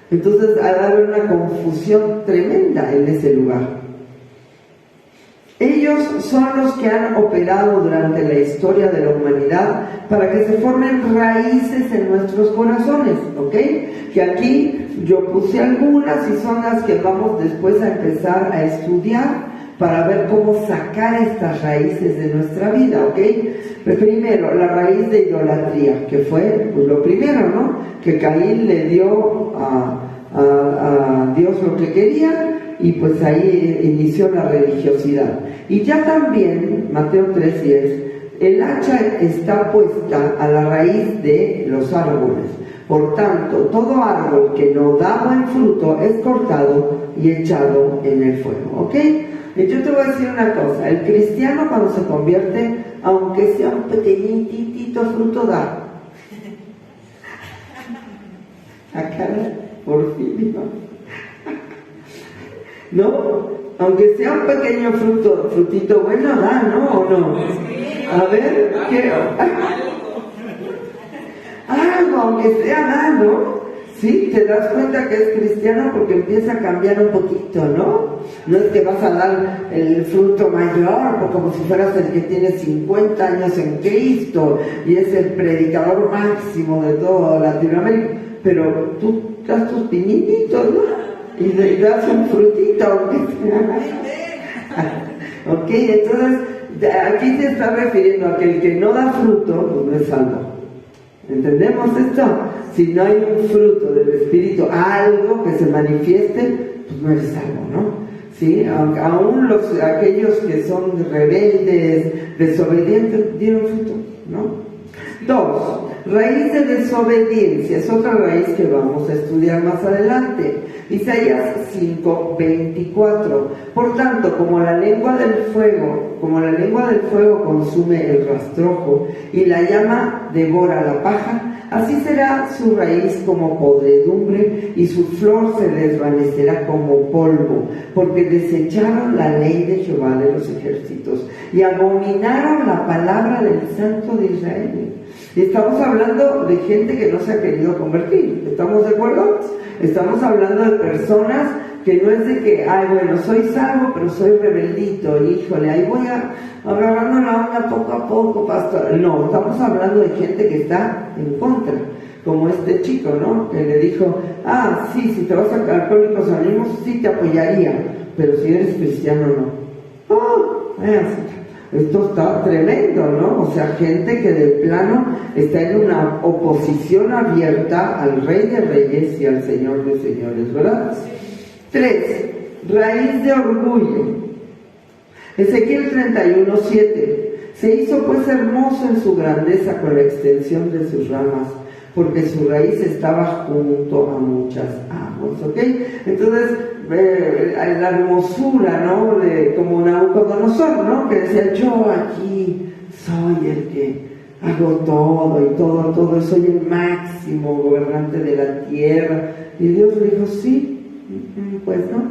Entonces ha de haber una confusión tremenda en ese lugar. Ellos son los que han operado durante la historia de la humanidad para que se formen raíces en nuestros corazones, ¿ok? Que aquí yo puse algunas y son las que vamos después a empezar a estudiar para ver cómo sacar estas raíces de nuestra vida, ¿ok? Pero primero, la raíz de idolatría, que fue pues, lo primero, ¿no? Que Caín le dio a Dios lo que quería y pues ahí inició la religiosidad. Y ya también, Mateo 3:10, el hacha está puesta a la raíz de los árboles. Por tanto, todo árbol que no da buen fruto es cortado y echado en el fuego, ¿ok? Y yo te voy a decir una cosa, el cristiano cuando se convierte, aunque sea un pequeñitito fruto da. Acá, por fin, ¿no? Aunque sea un pequeño frutito bueno da, ¿no? ¿O no? A ver, ¿qué? Algo, aunque sea da, ¿no? Sí, te das cuenta que es cristiano porque empieza a cambiar un poquito, ¿no? No es que vas a dar el fruto mayor, o como si fueras el que tiene 50 años en Cristo y es el predicador máximo de toda Latinoamérica, pero tú das tus pinitos, ¿no? Y le das un frutito, aunque sea. Ok, entonces aquí se está refiriendo a que el que no da fruto, pues no es salvo. ¿Entendemos esto? Si no hay un fruto del Espíritu, algo que se manifieste, pues no eres salvo, ¿no? ¿Sí? Aún aquellos que son rebeldes, desobedientes, dieron fruto, ¿no? 2. Raíz de desobediencia, es otra raíz que vamos a estudiar más adelante. Isaías 5:24. Por tanto, como la lengua del fuego consume el rastrojo y la llama devora la paja, así será su raíz como podredumbre y su flor se desvanecerá como polvo, porque desecharon la ley de Jehová de los ejércitos y abominaron la palabra del Santo de Israel. Y estamos hablando de gente que no se ha querido convertir, ¿estamos de acuerdo? Estamos hablando de personas que no es de que, ay, bueno, soy salvo, pero soy rebeldito, híjole, ahí voy agarrando la onda poco a poco, pastor. No, estamos hablando de gente que está en contra, como este chico, ¿no? Que le dijo, sí, si te vas a Alcohólicos Anónimos, sí te apoyaría, pero si eres cristiano, no. Esto está tremendo, ¿no? O sea, gente que de plano está en una oposición abierta al Rey de Reyes y al Señor de Señores, ¿verdad? 3. Raíz de orgullo. Ezequiel 31:7. Se hizo pues hermoso en su grandeza con la extensión de sus ramas, porque su raíz estaba junto a muchas aguas, ¿ok? Entonces, la hermosura, ¿no? Como Nabucodonosor, ¿no? Que decía, yo aquí soy el que hago todo y todo, soy el máximo gobernante de la tierra. Y Dios le dijo, sí, pues no.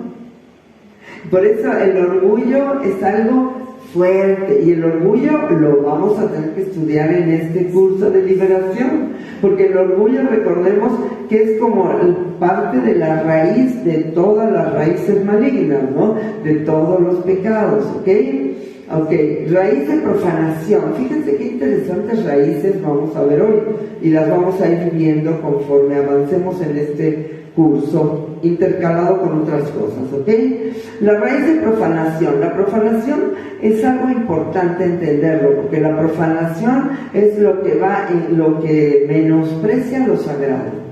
Por eso el orgullo es algo fuerte, y el orgullo lo vamos a tener que estudiar en este curso de liberación, porque el orgullo, recordemos que es como parte de la raíz de todas las raíces malignas, ¿no? De todos los pecados, ¿ok? Raíz de profanación. Fíjense qué interesantes raíces vamos a ver hoy, y las vamos a ir viendo conforme avancemos en este curso intercalado con otras cosas, ¿ok? La raíz de profanación. La profanación es algo importante entenderlo, porque la profanación es lo que va en lo que menosprecia lo sagrado.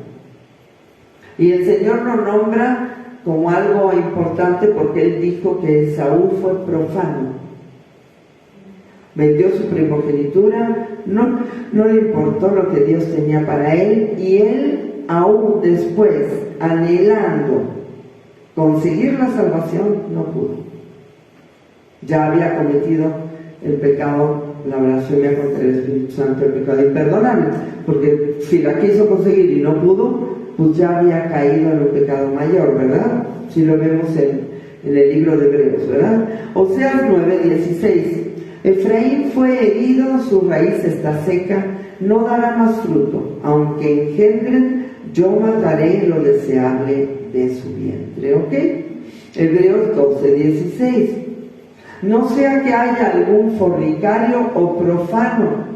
Y el Señor lo nombra como algo importante porque Él dijo que Esaú fue profano. Vendió su primogenitura, no le importó lo que Dios tenía para él, y él aún después, anhelando conseguir la salvación, no pudo. Ya había cometido el pecado, la blasfemia contra el Espíritu Santo, el pecado imperdonable, porque si la quiso conseguir y no pudo, pues ya había caído en un pecado mayor, ¿verdad? Si lo vemos en el libro de Hebreos, ¿verdad? Oseas 9:16. Efraín fue herido, su raíz está seca, no dará más fruto, aunque engendren, yo mataré lo deseable de su vientre. ¿Ok? Hebreos 12:16. No sea que haya algún fornicario o profano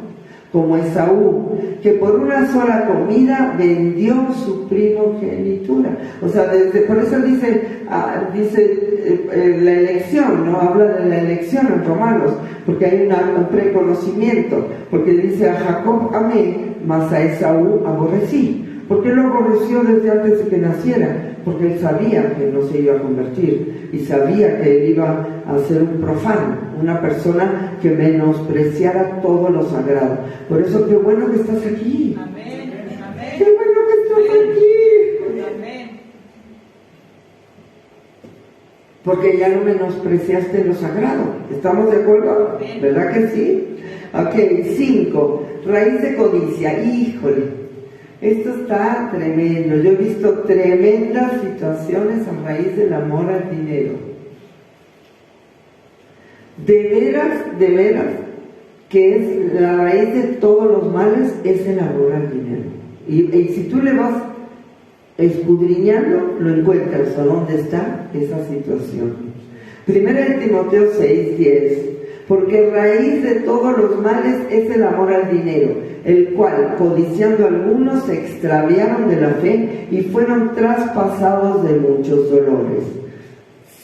como Esaú, que por una sola comida vendió su primogenitura. O sea, por eso dice la elección, ¿no? Habla de la elección en Romanos, porque hay un preconocimiento, porque dice: a Jacob amé, mas a Esaú aborrecí. ¿Por qué lo aborreció desde antes de que naciera? Porque él sabía que no se iba a convertir y sabía que él iba a ser un profano, una persona que menospreciara todo lo sagrado. Por eso, qué bueno que estás aquí. Amén. Amén. Qué bueno que estás aquí. Amén. Porque ya no menospreciaste lo sagrado. ¿Estamos de acuerdo? Amén. ¿Verdad que sí? Ok, 5. Raíz de codicia. Híjole. Esto está tremendo. Yo he visto tremendas situaciones a raíz del amor al dinero. De veras, que es la raíz de todos los males, es el amor al dinero. Y si tú le vas escudriñando, lo encuentras. ¿A dónde está esa situación? Primera de Timoteo 6:10. Porque raíz de todos los males es el amor al dinero, el cual, codiciando algunos, se extraviaron de la fe y fueron traspasados de muchos dolores.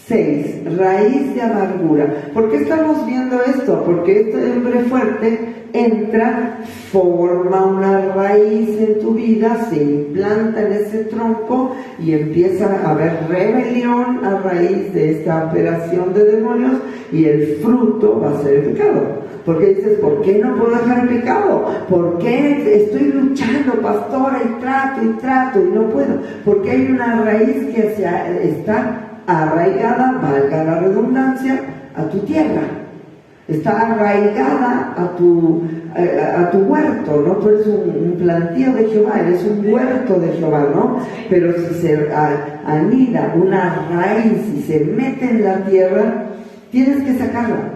6. Raíz de amargura. ¿Por qué estamos viendo esto? Porque este hombre fuerte entra, forma una raíz en tu vida, se implanta en ese tronco y empieza a haber rebelión a raíz de esta operación de demonios, y el fruto va a ser el pecado. Porque dices: ¿por qué no puedo dejar el pecado? ¿Por qué estoy luchando, pastora, y trato y no puedo? Porque hay una raíz que está arraigada, valga la redundancia, a tu tierra. Está arraigada a tu huerto, ¿no? Tú eres un plantío de Jehová, eres un huerto de Jehová, ¿no? Pero si se anida una raíz y se mete en la tierra, tienes que sacarla.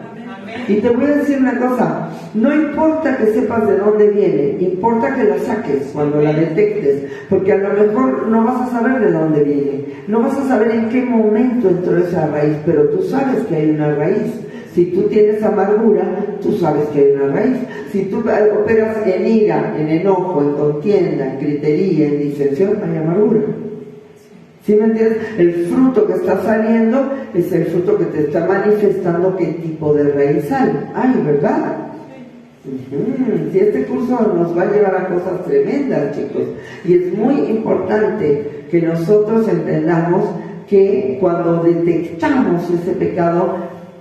Y te voy a decir una cosa: no importa que sepas de dónde viene, importa que la saques cuando la detectes, porque a lo mejor no vas a saber de dónde viene, no vas a saber en qué momento entró esa raíz, pero tú sabes que hay una raíz. Si tú tienes amargura, tú sabes que hay una raíz. Si tú operas en ira, en enojo, en contienda, en gritería, en disensión, hay amargura. ¿Sí me entiendes? El fruto que está saliendo es el fruto que te está manifestando qué tipo de raíz hay. Ay, ¿verdad? Si este curso nos va a llevar a cosas tremendas, chicos. Y es muy importante que nosotros entendamos que cuando detectamos ese pecado,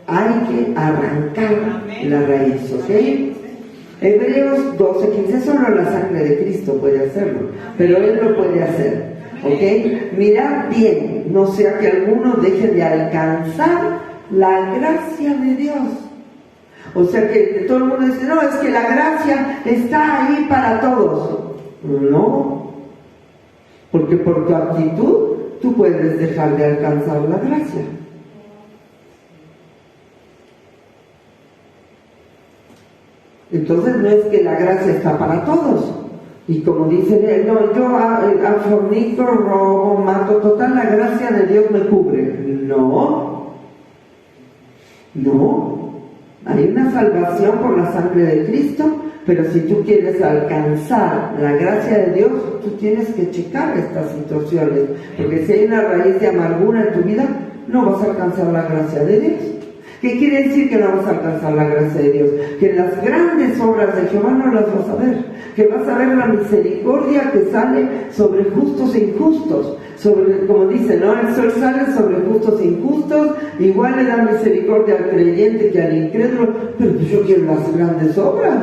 hay que arrancar la raíz, ¿ok? Hebreos 12:15. Solo la sangre de Cristo puede hacerlo, pero Él lo puede hacer, ¿ok? Mirad bien, no sea que alguno deje de alcanzar la gracia de Dios. O sea que todo el mundo dice: no, es que la gracia está ahí para todos. No, porque por tu actitud tú puedes dejar de alcanzar la gracia. Entonces no es que la gracia está para todos. Y como dicen: no, yo fornico, robo, mato, total, la gracia de Dios me cubre. No. Hay una salvación por la sangre de Cristo, Pero si tú quieres alcanzar la gracia de Dios, tú tienes que checar estas situaciones, porque si hay una raíz de amargura en tu vida, no vas a alcanzar la gracia de Dios. ¿Qué quiere decir que no vas a alcanzar la gracia de Dios? Que las grandes obras de Jehová no las vas a ver, que vas a ver la misericordia que sale sobre justos e injustos, sobre, como dice, ¿no? El sol sale sobre justos e injustos, igual le da misericordia al creyente que al incrédulo, pero pues yo quiero las grandes obras.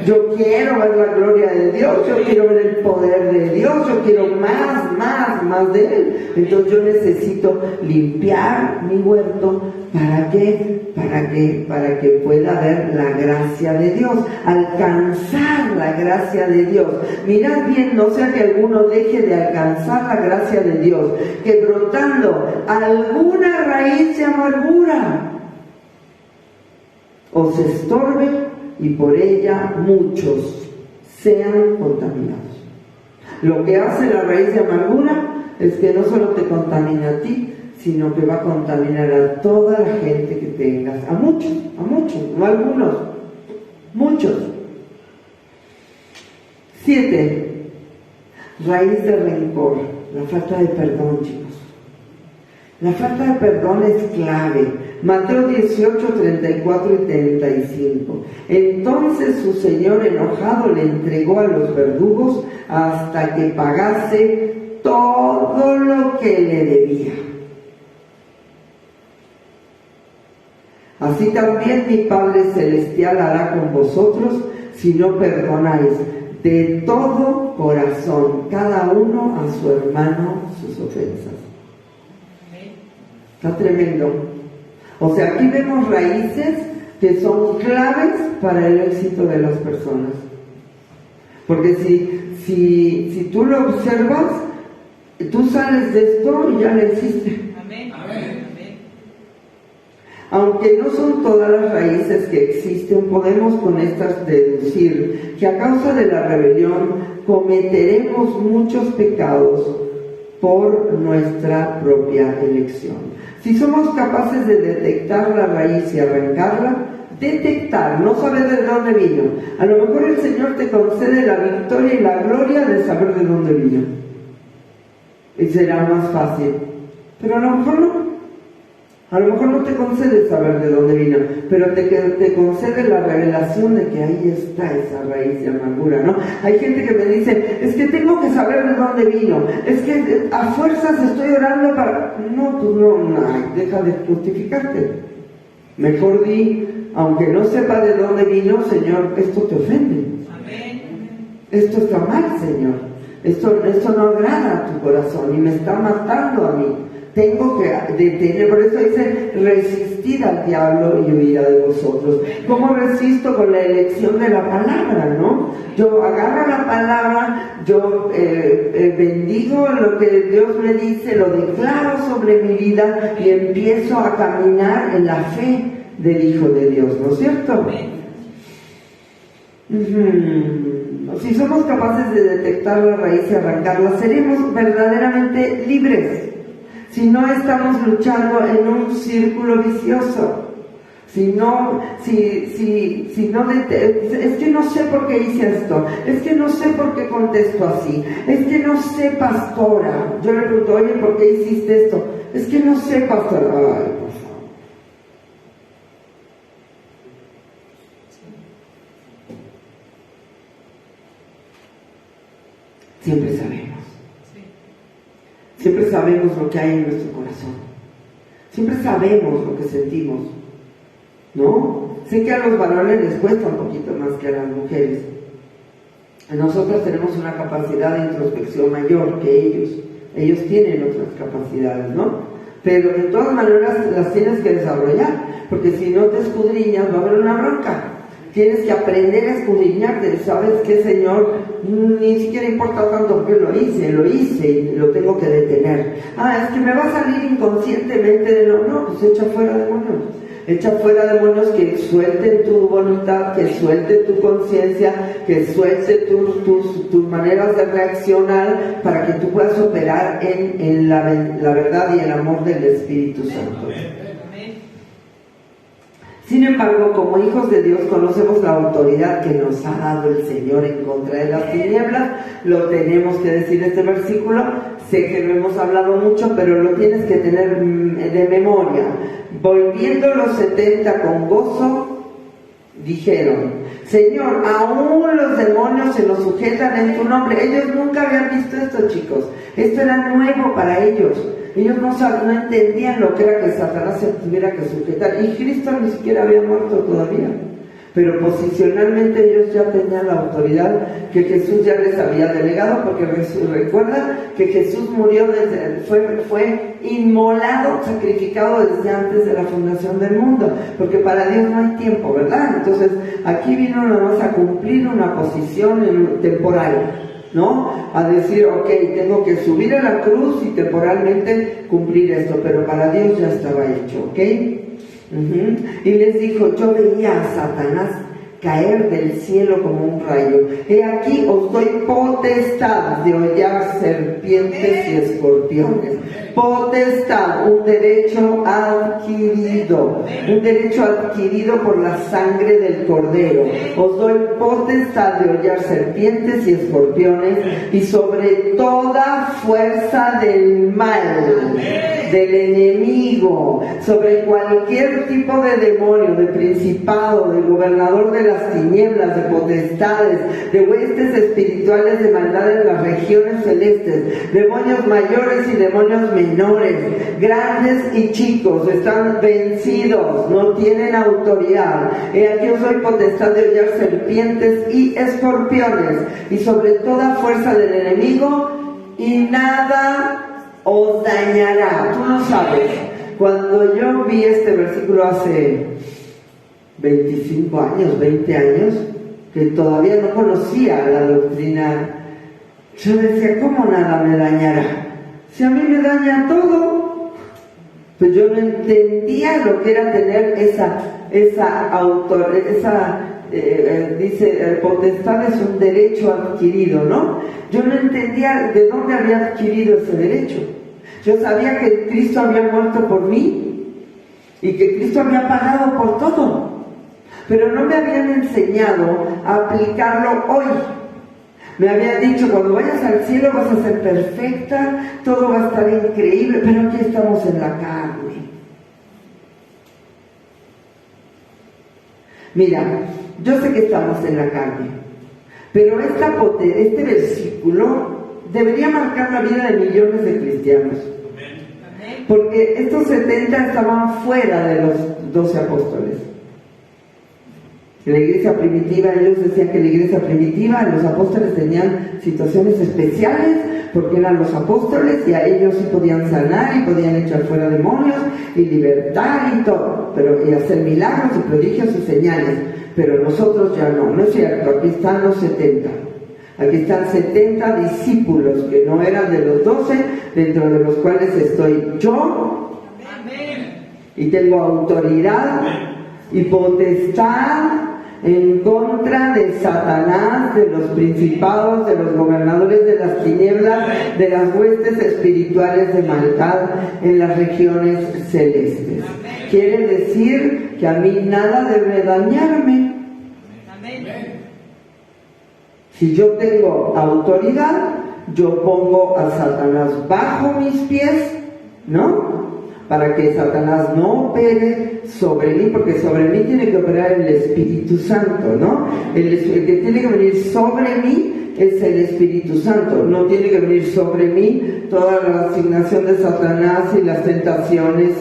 Yo quiero ver la gloria de Dios, yo quiero ver el poder de Dios, yo quiero más de Él. Entonces yo necesito limpiar mi huerto. ¿Para qué? Para que pueda ver la gracia de Dios, alcanzar la gracia de Dios. Mirad bien, no sea que alguno deje de alcanzar la gracia de Dios, que brotando alguna raíz de amargura os estorbe y por ella muchos sean contaminados. Lo que hace la raíz de amargura es que no solo te contamina a ti, sino que va a contaminar a toda la gente que tengas, a muchos, no algunos, muchos. 7. Raíz de rencor, la falta de perdón, chicos. La falta de perdón es clave. Mateo 18, 34 y 35. Entonces su señor enojado le entregó a los verdugos hasta que pagase todo lo que le debía. Así también mi Padre Celestial hará con vosotros si no perdonáis de todo corazón cada uno a su hermano sus ofensas. Está tremendo. O sea, aquí vemos raíces que son claves para el éxito de las personas. Porque si tú lo observas, tú sales de esto y ya lo hiciste. Amén. Aunque no son todas las raíces que existen, podemos con estas deducir que a causa de la rebelión cometeremos muchos pecados por nuestra propia elección. Si somos capaces de detectar la raíz y arrancarla, detectar, no saber de dónde vino. A lo mejor el Señor te concede la victoria y la gloria de saber de dónde vino. Y será más fácil. Pero a lo mejor no. A lo mejor no te concede saber de dónde vino, pero te concede la revelación de que ahí está esa raíz de amargura, ¿no? Hay gente que me dice, es que tengo que saber de dónde vino, es que a fuerzas estoy orando para... No, tú no, deja de justificarte. Mejor di, aunque no sepa de dónde vino, Señor, esto te ofende. Amén. Esto está mal, Señor. Esto no agrada a tu corazón y me está matando a mí. Tengo que detener, por eso dice resistir al diablo y huirá de vosotros. ¿Cómo resisto? Con la elección de la palabra, ¿no? Yo agarro la palabra, yo bendigo lo que Dios me dice, lo declaro sobre mi vida y empiezo a caminar en la fe del Hijo de Dios, ¿no es cierto? Si somos capaces de detectar la raíz y arrancarla, seremos verdaderamente libres. Si no estamos luchando en un círculo vicioso, es que no sé por qué hice esto, es que no sé por qué contesto así, es que no sé, pastora. Yo le pregunto, oye, ¿por qué hiciste esto? Es que no sé, pastora. Ay, por favor. Siempre sabemos. Siempre sabemos lo que hay en nuestro corazón. Siempre sabemos lo que sentimos, ¿no? Sé que a los varones les cuesta un poquito más que a las mujeres. Nosotros tenemos una capacidad de introspección mayor que ellos. Ellos tienen otras capacidades, ¿no? Pero de todas maneras las tienes que desarrollar, porque si no te escudriñas va a haber una bronca. Tienes que aprender a escudriñarte. ¿Sabes qué, Señor? Ni siquiera importa tanto porque lo hice y lo tengo que detener. Es que me va a salir inconscientemente de lo... No, pues echa fuera demonios. Echa fuera demonios que suelten tu voluntad, que suelte tu conciencia, que suelte tus maneras de reaccionar para que tú puedas operar en la verdad y el amor del Espíritu Santo. Sin embargo, como hijos de Dios conocemos la autoridad que nos ha dado el Señor en contra de las tinieblas. Lo tenemos que decir este versículo. Sé que lo hemos hablado mucho, pero lo tienes que tener de memoria. Volviendo los 70 con gozo, dijeron: Señor, aún los demonios se nos sujetan en tu nombre. Ellos nunca habían visto esto, chicos. Esto era nuevo para ellos. Ellos no entendían lo que era que Satanás se tuviera que sujetar. Y Cristo ni siquiera había muerto todavía. Pero posicionalmente ellos ya tenían la autoridad que Jesús ya les había delegado, porque recuerda que Jesús murió fue inmolado, sacrificado desde antes de la fundación del mundo, porque para Dios no hay tiempo, ¿verdad? Entonces aquí vino nada más a cumplir una posición temporal, ¿no? A decir, ok, tengo que subir a la cruz y temporalmente cumplir esto, pero para Dios ya estaba hecho, ¿ok? Y les dijo: yo veía a Satanás caer del cielo como un rayo. He aquí os doy potestad de hollar serpientes y escorpiones. Potestad, un derecho adquirido por la sangre del Cordero. Os doy potestad de hollar serpientes y escorpiones, y sobre toda fuerza del mal, del enemigo, sobre cualquier tipo de demonio, de principado, de gobernador de las tinieblas, de potestades, de huestes espirituales de maldad en las regiones celestes, demonios mayores y demonios menores, grandes y chicos, están vencidos, no tienen autoridad. He aquí os doy potestad de hollar serpientes y escorpiones, y sobre toda fuerza del enemigo, y nada os dañará. Tú no sabes, cuando yo vi este versículo hace 25 años, 20 años, que todavía no conocía la doctrina, yo decía: ¿cómo nada me dañará? Si a mí me daña todo. Pues yo no entendía lo que era tener dice, potestad es un derecho adquirido, ¿no? Yo no entendía de dónde había adquirido ese derecho. Yo sabía que Cristo había muerto por mí y que Cristo había pagado por todo, pero no me habían enseñado a aplicarlo hoy. Me habían dicho: cuando vayas al cielo vas a ser perfecta, todo va a estar increíble, pero aquí estamos en la carne. Mira, yo sé que estamos en la carne, pero este versículo debería marcar la vida de millones de cristianos. Porque estos 70 estaban fuera de los 12 apóstoles. La iglesia primitiva, ellos decían que la iglesia primitiva, los apóstoles tenían situaciones especiales porque eran los apóstoles y a ellos sí podían sanar y podían echar fuera demonios y libertar y todo, y hacer milagros y prodigios y señales. Pero nosotros ya no es cierto. Aquí están los 70. Aquí están 70 discípulos que no eran de los 12, dentro de los cuales estoy yo. Y tengo autoridad y potestad en contra de Satanás, de los principados, de los gobernadores de las tinieblas, de las huestes espirituales de maldad en las regiones celestes. Quiere decir que a mí nada debe dañarme. Si yo tengo autoridad, yo pongo a Satanás bajo mis pies, ¿no? Para que Satanás no opere sobre mí, porque sobre mí tiene que operar el Espíritu Santo, ¿no? El que tiene que venir sobre mí es el Espíritu Santo. No tiene que venir sobre mí toda la asignación de Satanás y las tentaciones,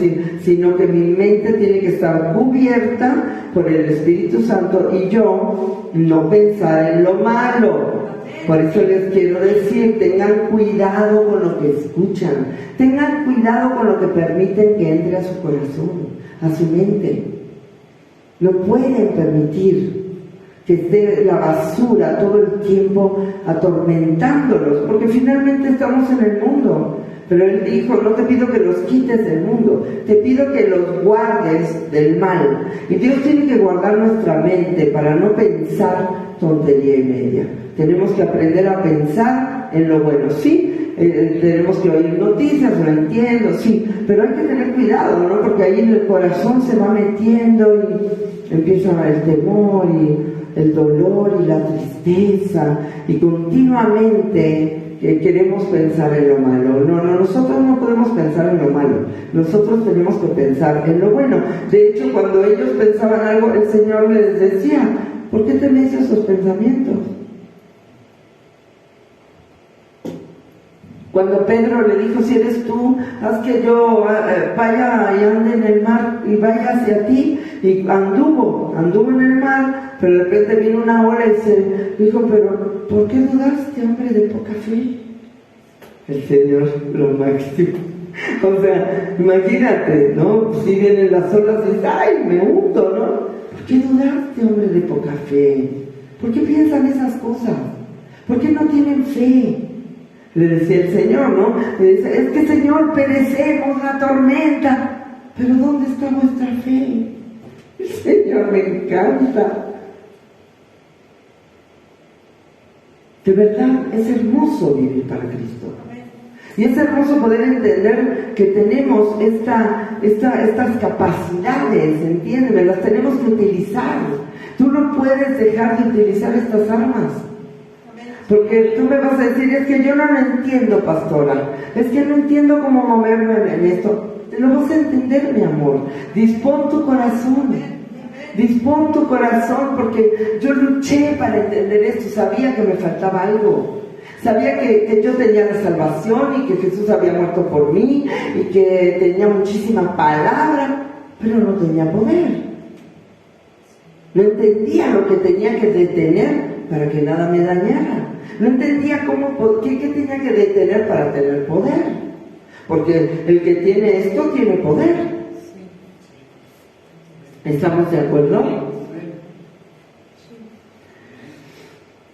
sino que mi mente tiene que estar cubierta por el Espíritu Santo y yo no pensar en lo malo. Por eso les quiero decir: tengan cuidado con lo que escuchan, tengan cuidado con lo que permiten que entre a su corazón, a su mente. No pueden permitir que esté la basura todo el tiempo atormentándolos, porque finalmente estamos en el mundo. Pero Él dijo: no te pido que los quites del mundo, te pido que los guardes del mal. Y Dios tiene que guardar nuestra mente para no pensar tontería y media. Tenemos que aprender a pensar en lo bueno. Sí, tenemos que oír noticias, lo entiendo, sí, pero hay que tener cuidado, ¿no? Porque ahí en el corazón se va metiendo y empieza el temor y el dolor y la tristeza, y continuamente queremos pensar en lo malo. No, nosotros no podemos pensar en lo malo, nosotros tenemos que pensar en lo bueno. De hecho, cuando ellos pensaban algo, el Señor les decía: ¿por qué tenéis esos pensamientos? Cuando Pedro le dijo: si eres tú, haz que yo vaya y ande en el mar y vaya hacia ti, y anduvo en el mar, pero de repente vino una ola y se dijo: pero ¿por qué dudaste, hombre de poca fe? El Señor lo máximo. O sea, imagínate, ¿no? Si vienen las olas y dices: ¡ay, me hundo!, ¿no? ¿Por qué dudaste, hombre de poca fe? ¿Por qué piensan esas cosas? ¿Por qué no tienen fe? Le decía el Señor, ¿no? Le dice: es que, Señor, perecemos la tormenta. Pero ¿dónde está vuestra fe? El Señor me encanta. De verdad, es hermoso vivir para Cristo. Y es hermoso poder entender que tenemos estas capacidades, ¿entiendes? Las tenemos que utilizar. Tú no puedes dejar de utilizar estas armas. Porque tú me vas a decir: es que yo no lo entiendo, pastora, es que no entiendo cómo moverme en esto. Lo vas a entender, mi amor. Dispón tu corazón, porque yo luché para entender esto. Sabía que me faltaba algo, sabía que yo tenía la salvación y que Jesús había muerto por mí y que tenía muchísima palabra, pero no tenía poder. No entendía lo que tenía que detener para que nada me dañara. No entendía qué tenía que detener para tener poder. Porque el que tiene esto tiene poder. ¿Estamos de acuerdo?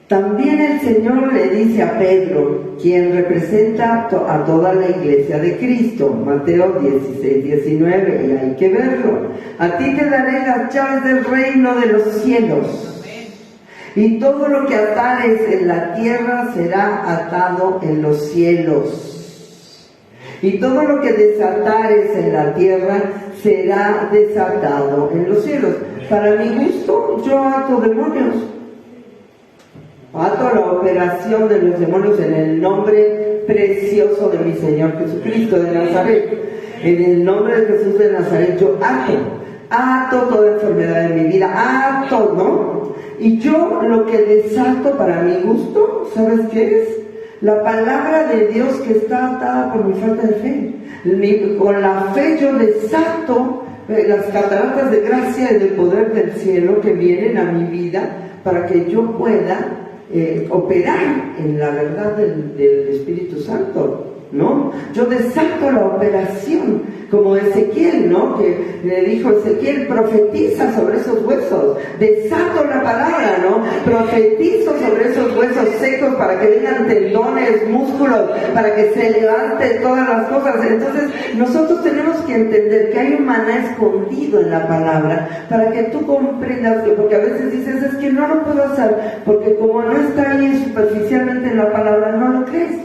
También el Señor le dice a Pedro, quien representa a toda la iglesia de Cristo, Mateo 16, 19, y hay que verlo: a ti te daré las llaves del reino de los cielos. Y todo lo que atares en la tierra será atado en los cielos. Y todo lo que desatares en la tierra será desatado en los cielos. Para mi gusto, yo ato demonios. Ato la operación de los demonios en el nombre precioso de mi Señor Jesucristo de Nazaret. En el nombre de Jesús de Nazaret yo ato toda enfermedad de mi vida, ato, ¿no? Y yo lo que desato para mi gusto, ¿sabes qué es? La palabra de Dios que está atada por mi falta de fe. Con la fe yo desato las cataratas de gracia y del poder del cielo que vienen a mi vida para que yo pueda operar en la verdad del Espíritu Santo, ¿no? Yo desato la operación, como Ezequiel, ¿no? Que le dijo Ezequiel: profetiza sobre esos huesos. Desato la palabra, ¿no? Profetizo sobre esos huesos secos para que vengan tendones, músculos, para que se levanten todas las cosas. Entonces nosotros tenemos que entender que hay un maná escondido en la palabra para que tú comprendas que, porque a veces dices: es que no lo puedo hacer, porque como no está ahí superficialmente en la palabra, no lo crees.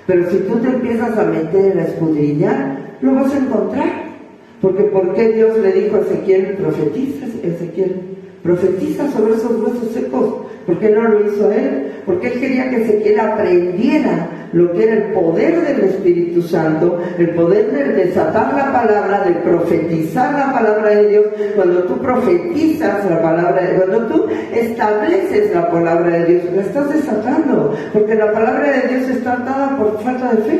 Pero si tú te empiezas a meter, a escudriñar, lo vas a encontrar. Porque ¿por qué Dios le dijo a Ezequiel: profetiza sobre esos huesos secos? ¿Por qué no lo hizo él? Porque él quería que Ezequiel aprendiera lo que era el poder del Espíritu Santo, el poder de desatar la palabra, de profetizar la palabra de Dios. Cuando tú profetizas la palabra de Dios, cuando tú estableces la palabra de Dios, la estás desatando, porque la palabra de Dios está atada por falta de fe.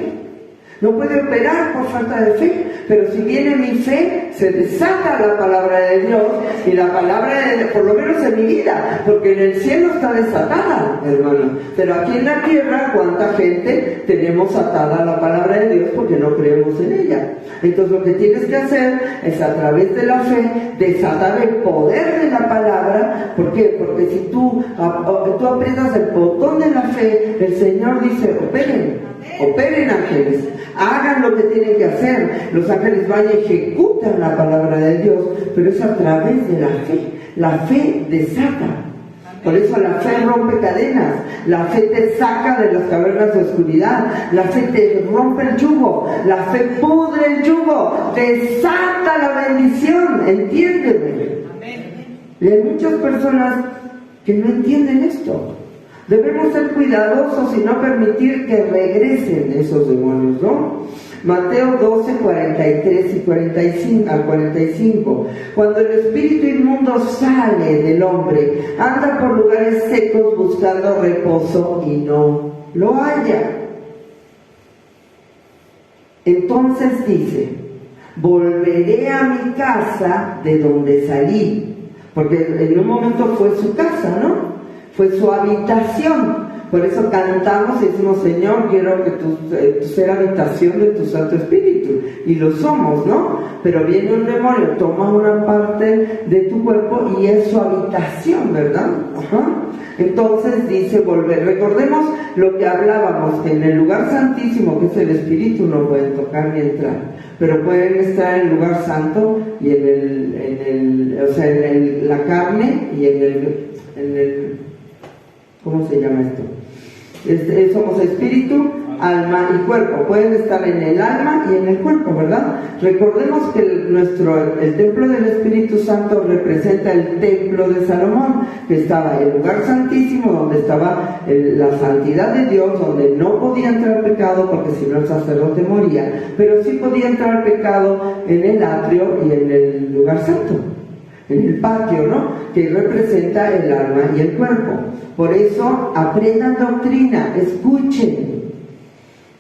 No puede operar por falta de fe, pero si viene mi fe, se desata la palabra de Dios, y la palabra de Dios, por lo menos en mi vida, porque en el cielo está desatada, hermano. Pero aquí en la tierra, ¿cuánta gente tenemos atada la palabra de Dios porque no creemos en ella? Entonces lo que tienes que hacer es, a través de la fe, desatar el poder de la palabra. ¿Por qué? Porque si tú aprietas el botón de la fe, el Señor dice: operen ángeles, hagan lo que tienen que hacer. Los ángeles van y ejecutan la palabra de Dios, pero es a través de la fe. La fe desata. Por eso la fe rompe cadenas, la fe te saca de las cavernas de oscuridad, la fe te rompe el yugo, la fe pudre el yugo, te desata la bendición, entiéndeme. Y hay muchas personas que no entienden esto. Debemos ser cuidadosos y no permitir que regresen esos demonios, ¿no? Mateo 12, 43 y 45 al 45. Cuando el espíritu inmundo sale del hombre, anda por lugares secos buscando reposo y no lo halla. Entonces dice: volveré a mi casa de donde salí. Porque en un momento fue su casa, ¿no? Fue su habitación. Por eso cantamos y decimos: Señor, quiero que tú ser habitación de tu Santo Espíritu. Y lo somos, ¿no? Pero viene un demonio, toma una parte de tu cuerpo y es su habitación, ¿verdad? Ajá. Entonces dice volver. Recordemos lo que hablábamos, que en el lugar santísimo, que es el Espíritu, no pueden tocar ni entrar. Pero pueden estar en el lugar santo y en la carne y en el ¿cómo se llama esto? Somos espíritu, alma y cuerpo. Pueden estar en el alma y en el cuerpo, ¿verdad? Recordemos que el templo del Espíritu Santo representa el templo de Salomón, que estaba en el lugar santísimo, donde estaba la santidad de Dios, donde no podía entrar pecado, porque si no el sacerdote moría, pero sí podía entrar pecado en el atrio y en el lugar santo, en el patio, ¿no? Que representa el alma y el cuerpo. Por eso aprendan doctrina, escuchen.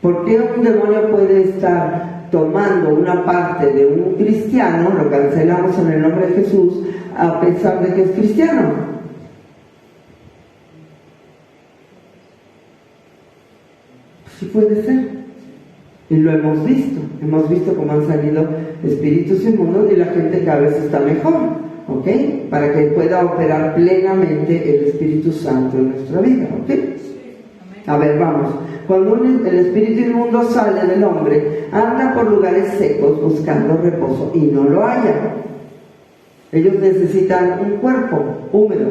¿Por qué un demonio puede estar tomando una parte de un cristiano? Lo cancelamos en el nombre de Jesús, a pesar de que es cristiano. Sí puede ser. Y lo hemos visto cómo han salido espíritus inmundos y la gente cada vez está mejor. ¿Ok? Para que pueda operar plenamente el Espíritu Santo en nuestra vida. ¿Ok? A ver, vamos. Cuando el espíritu inmundo sale del hombre, anda por lugares secos buscando reposo y no lo halla. Ellos necesitan un cuerpo húmedo.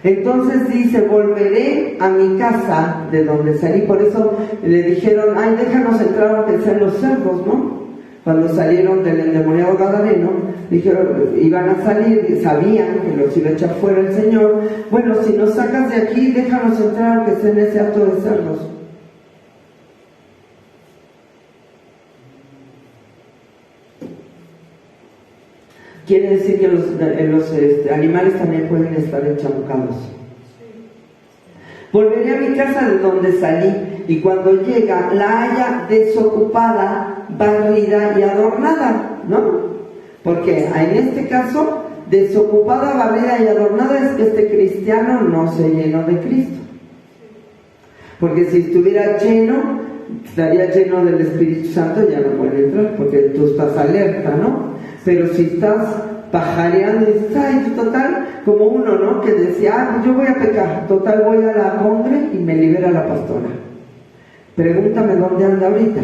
Entonces dice: volveré a mi casa de donde salí. Por eso le dijeron: ay, déjanos entrar aunque sean los cerdos, ¿no? Cuando salieron del endemoniado gadareno, dijeron, iban a salir, sabían que los iba a echar fuera el Señor. Bueno, si nos sacas de aquí, déjanos entrar aunque sea en ese acto de cerdos. Quiere decir que los animales también pueden estar enchamucados. Volveré a mi casa de donde salí, y cuando llega la halla desocupada, barrida y adornada, ¿no? Porque en este caso, desocupada, barrida y adornada es que este cristiano no se llenó de Cristo. Porque si estuviera lleno, estaría lleno del Espíritu Santo, ya no puede entrar, porque tú estás alerta, ¿no? Pero si estás pajareando y dices: ay, total, como uno, ¿no? Que decía: pues yo voy a pecar, total voy a la congre y me libera la pastora. Pregúntame dónde anda ahorita.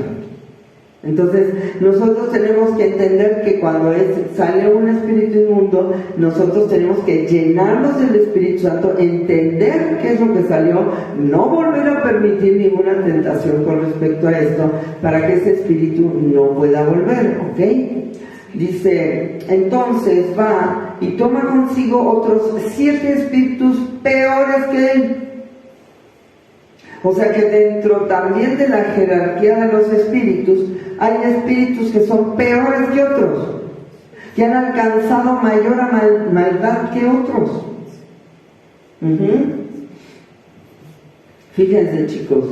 Entonces, nosotros tenemos que entender que cuando sale un espíritu inmundo, nosotros tenemos que llenarnos del Espíritu Santo, entender qué es lo que salió, no volver a permitir ninguna tentación con respecto a esto, para que ese espíritu no pueda volver, ¿ok? Dice: entonces va y toma consigo otros 7 espíritus peores que él. O sea que dentro también de la jerarquía de los espíritus, hay espíritus que son peores que otros, que han alcanzado mayor maldad que otros. Fíjense, chicos.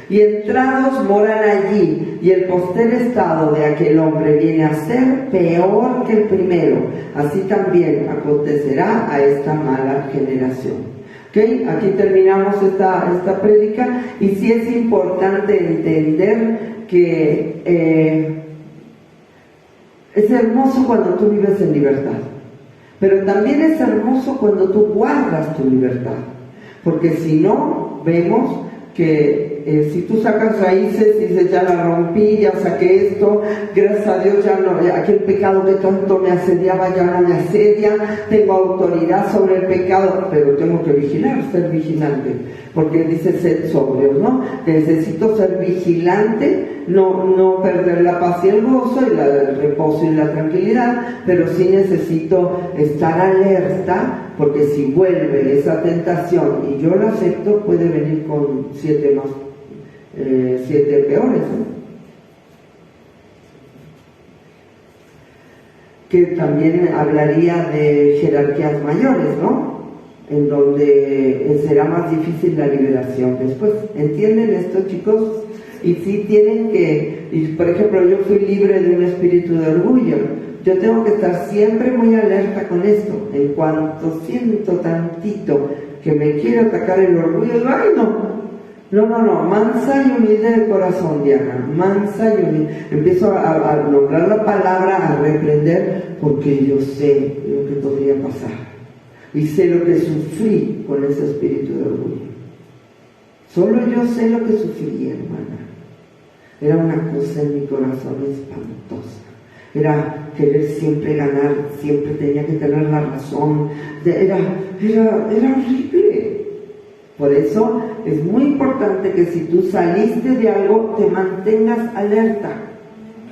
Y entrados moran allí, y el postrer estado de aquel hombre viene a ser peor que el primero. Así también acontecerá a esta mala generación. ¿Okay? Aquí terminamos esta prédica, y sí es importante entender que es hermoso cuando tú vives en libertad, pero también es hermoso cuando tú guardas tu libertad, porque si no, vemos que si tú sacas raíces y dices, ya la rompí, ya saqué esto, gracias a Dios ya no, aquel pecado que tanto me asediaba ya no me asedia, tengo autoridad sobre el pecado, pero tengo que vigilar, ser vigilante, porque dice ser sobrio, ¿no? Necesito ser vigilante, no perder la paz y el gozo, y el reposo y la tranquilidad, pero sí necesito estar alerta, porque si vuelve esa tentación y yo la acepto, puede venir con 7 peores, ¿no? Que también hablaría de jerarquías mayores, ¿no? En donde será más difícil la liberación después. ¿Entienden esto, chicos? Y sí tienen que, por ejemplo, yo fui libre de un espíritu de orgullo. Yo tengo que estar siempre muy alerta con esto. En cuanto siento tantito que me quiere atacar el orgullo, digo, ¡ay, no! Mansa y humilde de corazón, Diana. Mansa y humilde. Empiezo a nombrar la palabra, a reprender, porque yo sé lo que podría pasar. Y sé lo que sufrí con ese espíritu de orgullo. Solo yo sé lo que sufrí, hermana. Era una cosa en mi corazón espantosa. Era querer siempre ganar, siempre tenía que tener la razón. Era horrible. Por eso es muy importante que si tú saliste de algo, te mantengas alerta.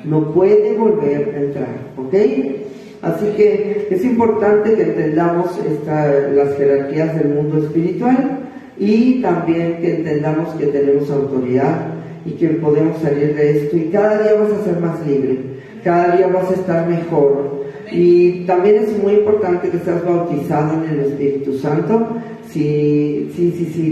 No puede volver a entrar, ¿ok? Así que es importante que entendamos las jerarquías del mundo espiritual y también que entendamos que tenemos autoridad y que podemos salir de esto, y cada día vas a ser más libre, cada día vas a estar mejor. Y también es muy importante que seas bautizado en el Espíritu Santo. Si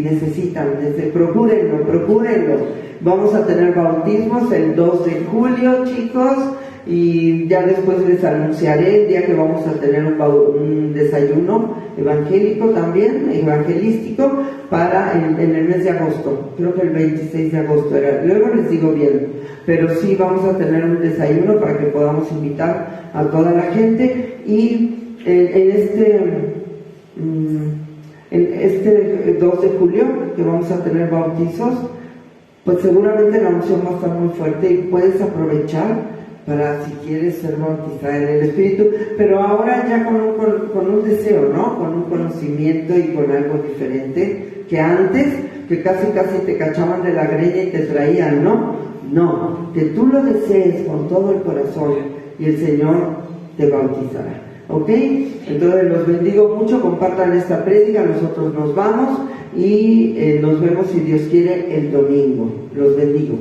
necesitan, procúrenlo. Vamos a tener bautismos el 2 de julio, chicos, y ya después les anunciaré el día que vamos a tener un desayuno evangélico también, evangelístico, para en el mes de agosto. Creo que el 26 de agosto era, luego les digo bien, pero sí vamos a tener un desayuno para que podamos invitar a toda la gente. Y en este 2 de julio que vamos a tener bautizos, pues seguramente la unción va a estar muy fuerte y puedes aprovechar para, si quieres, ser bautizada en el Espíritu, pero ahora ya con un deseo, ¿no? Con un conocimiento y con algo diferente que antes, que casi te cachaban de la greña y te traían, ¿no? No, que tú lo desees con todo el corazón y el Señor te bautizará, ¿ok? Entonces los bendigo mucho, compartan esta prédica, nosotros nos vamos y nos vemos, si Dios quiere, el domingo. Los bendigo.